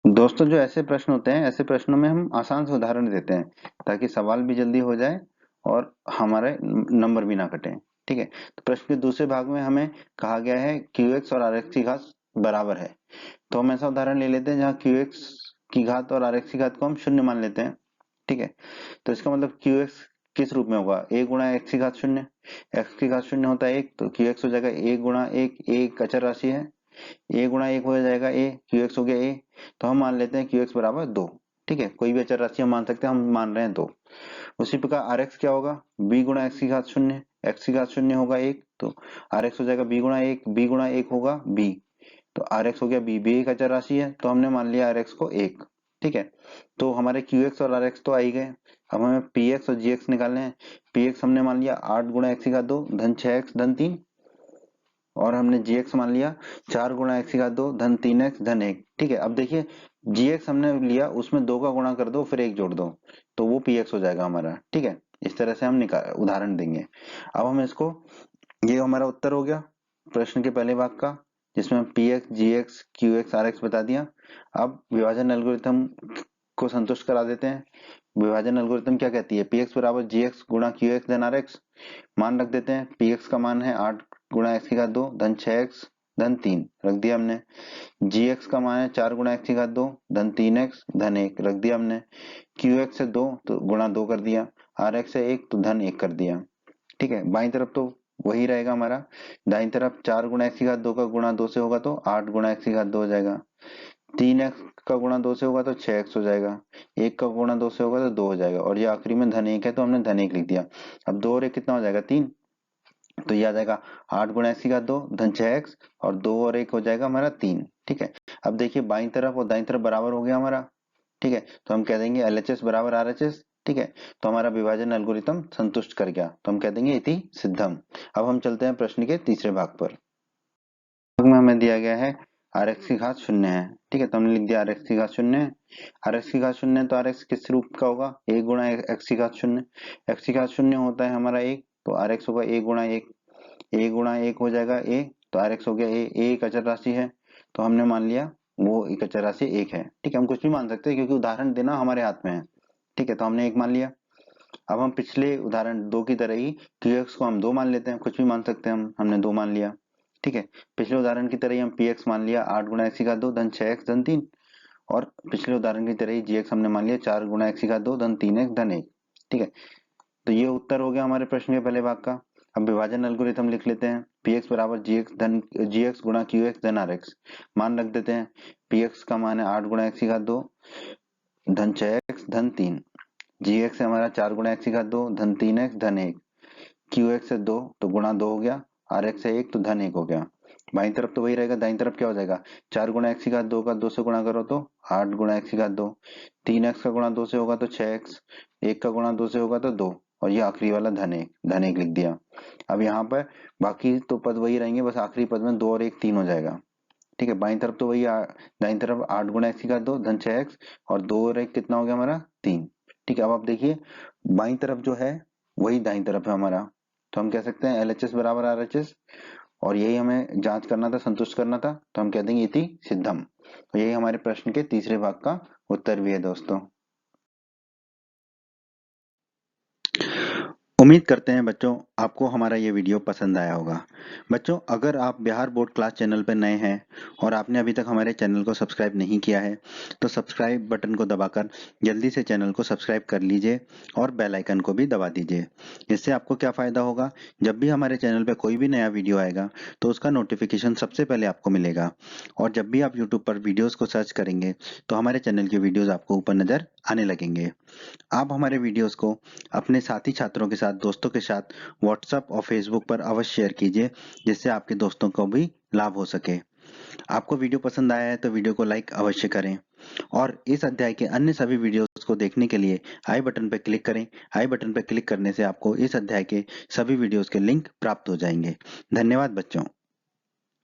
दोस्तों जो ऐसे प्रश्न होते हैं, ऐसे प्रश्नों में हम आसान से उदाहरण देते हैं ताकि सवाल भी जल्दी हो जाए और हमारे नंबर भी ना कटे। ठीक है, तो प्रश्न के दूसरे भाग में हमें कहा गया है QX और RX की घात बराबर है। तो हम ऐसा उदाहरण ले लेते हैं जहाँ QX की घात और RX की घात को हम 0 मान लेते हैं। ठीक है, तो इसका मतलब QX किस रूप में होगा, a गुणा x की घात 0। x की घात 0 होता है 1, तो QX हो जाएगा a गुणा 1, एक अचर राशि है, a गुणा 1 हो जाएगा a, QX हो गया a। तो हम मान लेते हैं QX बराबर 2। ठीक है, कोई भी अचर राशि हम मान सकते हैं, हम मान रहे हैं 2। उसी प्रकार RX क्या होगा, b गुणा x की घात 0, x की घात 0 होगा 1, तो आर एक्स हो जाएगा बी गुणा एक, बी गुणा एक होगा बी, तो आर एक्स हो गया बी, बी एक अचर राशि है तो हमने मान लिया आर एक्स को एक। ठीक है, तो हमारे क्यू एक्स और आर एक्स तो आ ही गए। अब हमें पी एक्स और जी एक्स निकालने हैं। पी एक्स हमने मान लिया 8 गुणा एक्स की घात 2 धन 6x धन 3, और हमने जी एक्स मान लिया 4 गुणा एक्स की घात 2 धन 3x धन 1। ठीक है, अब देखिए जी एक्स हमने लिया, उसमें 2 का गुणा कर दो फिर 1 जोड़ दो, तो वो पी एक्स हो जाएगा हमारा। ठीक है, इस तरह से हम निकाल उदाहरण देंगे। अब हम इसको, ये हमारा उत्तर हो गया प्रश्न के पहले भाग का, जिसमें हम P X, G X, Q X, R X बता दिया। अब विभाजन एल्गोरिथम को संतुष्ट करा देते हैं। विभाजन एल्गोरिथम क्या कहती है, पी एक्स बराबर जी एक्स गुणा क्यू एक्स धन आर एक्स। मान रख देते हैं, पी एक्स का मान है 8 गुणा एक्स की घात 2 धन 6x धन 3 रख दिया हमने। जी एक्स का मान है 4 गुणा एक्स की घात 2 धन 3x धन 1 रख दिया हमने। क्यू एक्स है 2 तो गुणा 2 कर दिया, आर एक्स है 1 तो धन 1 कर दिया। ठीक है, बाईं तरफ तो वही रहेगा हमारा। दाईं तरफ 4 गुणा एक्स की घात 2 का गुणा 2 से होगा तो 8 गुणा एक्स की घात 2 हो जाएगा। 3x का गुणा 2 से होगा तो 6x हो जाएगा। 1 का गुणा 2 से होगा तो 2 हो जाएगा, और ये आखिरी में धन 1 है तो हमने धन 1 लिख दिया। अब 2 और 1 कितना हो जाएगा 3, तो ये आ जाएगा 8 गुणा एक्स की घात 2 धन 6x, और 2 और 1 हो जाएगा हमारा 3। ठीक है, अब देखिए बाईं तरफ और दाईं तरफ बराबर हो गया हमारा। ठीक है, तो हम कह देंगे एलएचएस बराबर आरएचएस। ठीक है, तो हमारा विभाजन एल्गोरिथम संतुष्ट कर गया, तो हम कह देंगे इति सिद्धम। अब हम चलते हैं प्रश्न के तीसरे भाग पर। में हमें दिया गया है आर एक्स की घात शून्य है। ठीक है, तो हमने लिख दिया आर एक्स की घात शून्य है। आर एक्स की घात शून्य है तो आर एक्स किस रूप का होगा, एक गुणा एक्स की घात शून्य। एक्स की घात शून्य होता है हमारा एक, तो आर एक्स होगा एक गुणा एक, एक गुणा एक हो जाएगा ए, तो आर एक्स हो गया ए, एक अचर राशि है तो हमने मान लिया वो एक अचर राशि एक है। ठीक है, हम कुछ भी मान सकते हैं क्योंकि उदाहरण देना हमारे हाथ में है। ठीक है, तो हमने एक मान लिया। अब हम पिछले उदाहरण दो की तरह ही क्यू एक्स को हम दो मान लेते हैं, कुछ भी मान सकते हैं हमने दो मान लिया। ठीक है, पिछले उदाहरण की तरह ही हम पी एक्स मान लिया 8 गुणा एक्स की घात 2 धन 6x धन 3, और पिछले उदाहरण की तरह ही जी एक्स हमने मान लिया 4 गुणा एक्स की घात 2 धन 3x धन 1। ठीक है, तो ये उत्तर हो गया हमारे प्रश्न के पहले भाग का। अब विभाजन एल्गोरिथम लिख लेते हैं, पी एक्स बराबर जी एक्स गुणा क्यू एक्स धन आर एक्स। मान रख देते हैं, पी एक्स का मान है 8 गुणा एक्स की घात 2 धन 6x धन 3, जी एक्स है हमारा 4 गुणा एक्स की घात 2 धन 3x धन 1, क्यू एक्स है 2 तो गुणा 2 हो गया, आर एक्स है 1 तो धन 1 हो गया। बाईं तरफ तो वही रहेगा, दाईं तरफ क्या हो जाएगा, 4 गुणा एक्स की घात 2 का 2 से गुणा करो तो 8 गुणा एक्स की घात 2, 3x का गुणा 2 से होगा तो 6x, 1 का गुणा 2 से होगा तो 2, और ये आखिरी वाला धन 1 लिख दिया। अब यहाँ पर बाकी तो पद वही रहेंगे, बस आखिरी पद में 2 और 1 3 हो जाएगा। ठीक है, बाईं तरफ तो वही दाईं तरफ 8 गुणा एक्स की घात 2 धन 6x, और 2 और 1 कितना हो गया हमारा 3। ठीक है, अब आप देखिए बाईं तरफ जो है वही दाईं तरफ है हमारा, तो हम कह सकते हैं एलएचएस बराबर आरएचएस, और यही हमें जांच करना था, संतुष्ट करना था, तो हम कह देंगे इति सिद्धम। तो यही हमारे प्रश्न के तीसरे भाग का उत्तर भी है दोस्तों। उम्मीद करते हैं बच्चों आपको हमारा ये वीडियो पसंद आया होगा। बच्चों, अगर आप बिहार बोर्ड क्लास चैनल पर नए हैं और आपने अभी तक हमारे चैनल को सब्सक्राइब नहीं किया है तो सब्सक्राइब बटन को दबाकर जल्दी से चैनल को सब्सक्राइब कर लीजिए और बेल आइकन को भी दबा दीजिए। इससे आपको क्या फ़ायदा होगा, जब भी हमारे चैनल पर कोई भी नया वीडियो आएगा तो उसका नोटिफिकेशन सबसे पहले आपको मिलेगा, और जब भी आप यूट्यूब पर वीडियोज़ को सर्च करेंगे तो हमारे चैनल के वीडियोज़ आपको ऊपर नज़र आने लगेंगे। आप हमारे वीडियोस को अपने साथी छात्रों के साथ, दोस्तों के साथ व्हाट्सएप और फेसबुक पर अवश्य शेयर कीजिए, जिससे आपके दोस्तों को भी लाभ हो सके। आपको वीडियो पसंद आया है तो वीडियो को लाइक अवश्य करें, और इस अध्याय के अन्य सभी वीडियोस को देखने के लिए आई बटन पर क्लिक करें। आई बटन पर क्लिक करने से आपको इस अध्याय के सभी वीडियोस के लिंक प्राप्त हो जाएंगे। धन्यवाद बच्चों।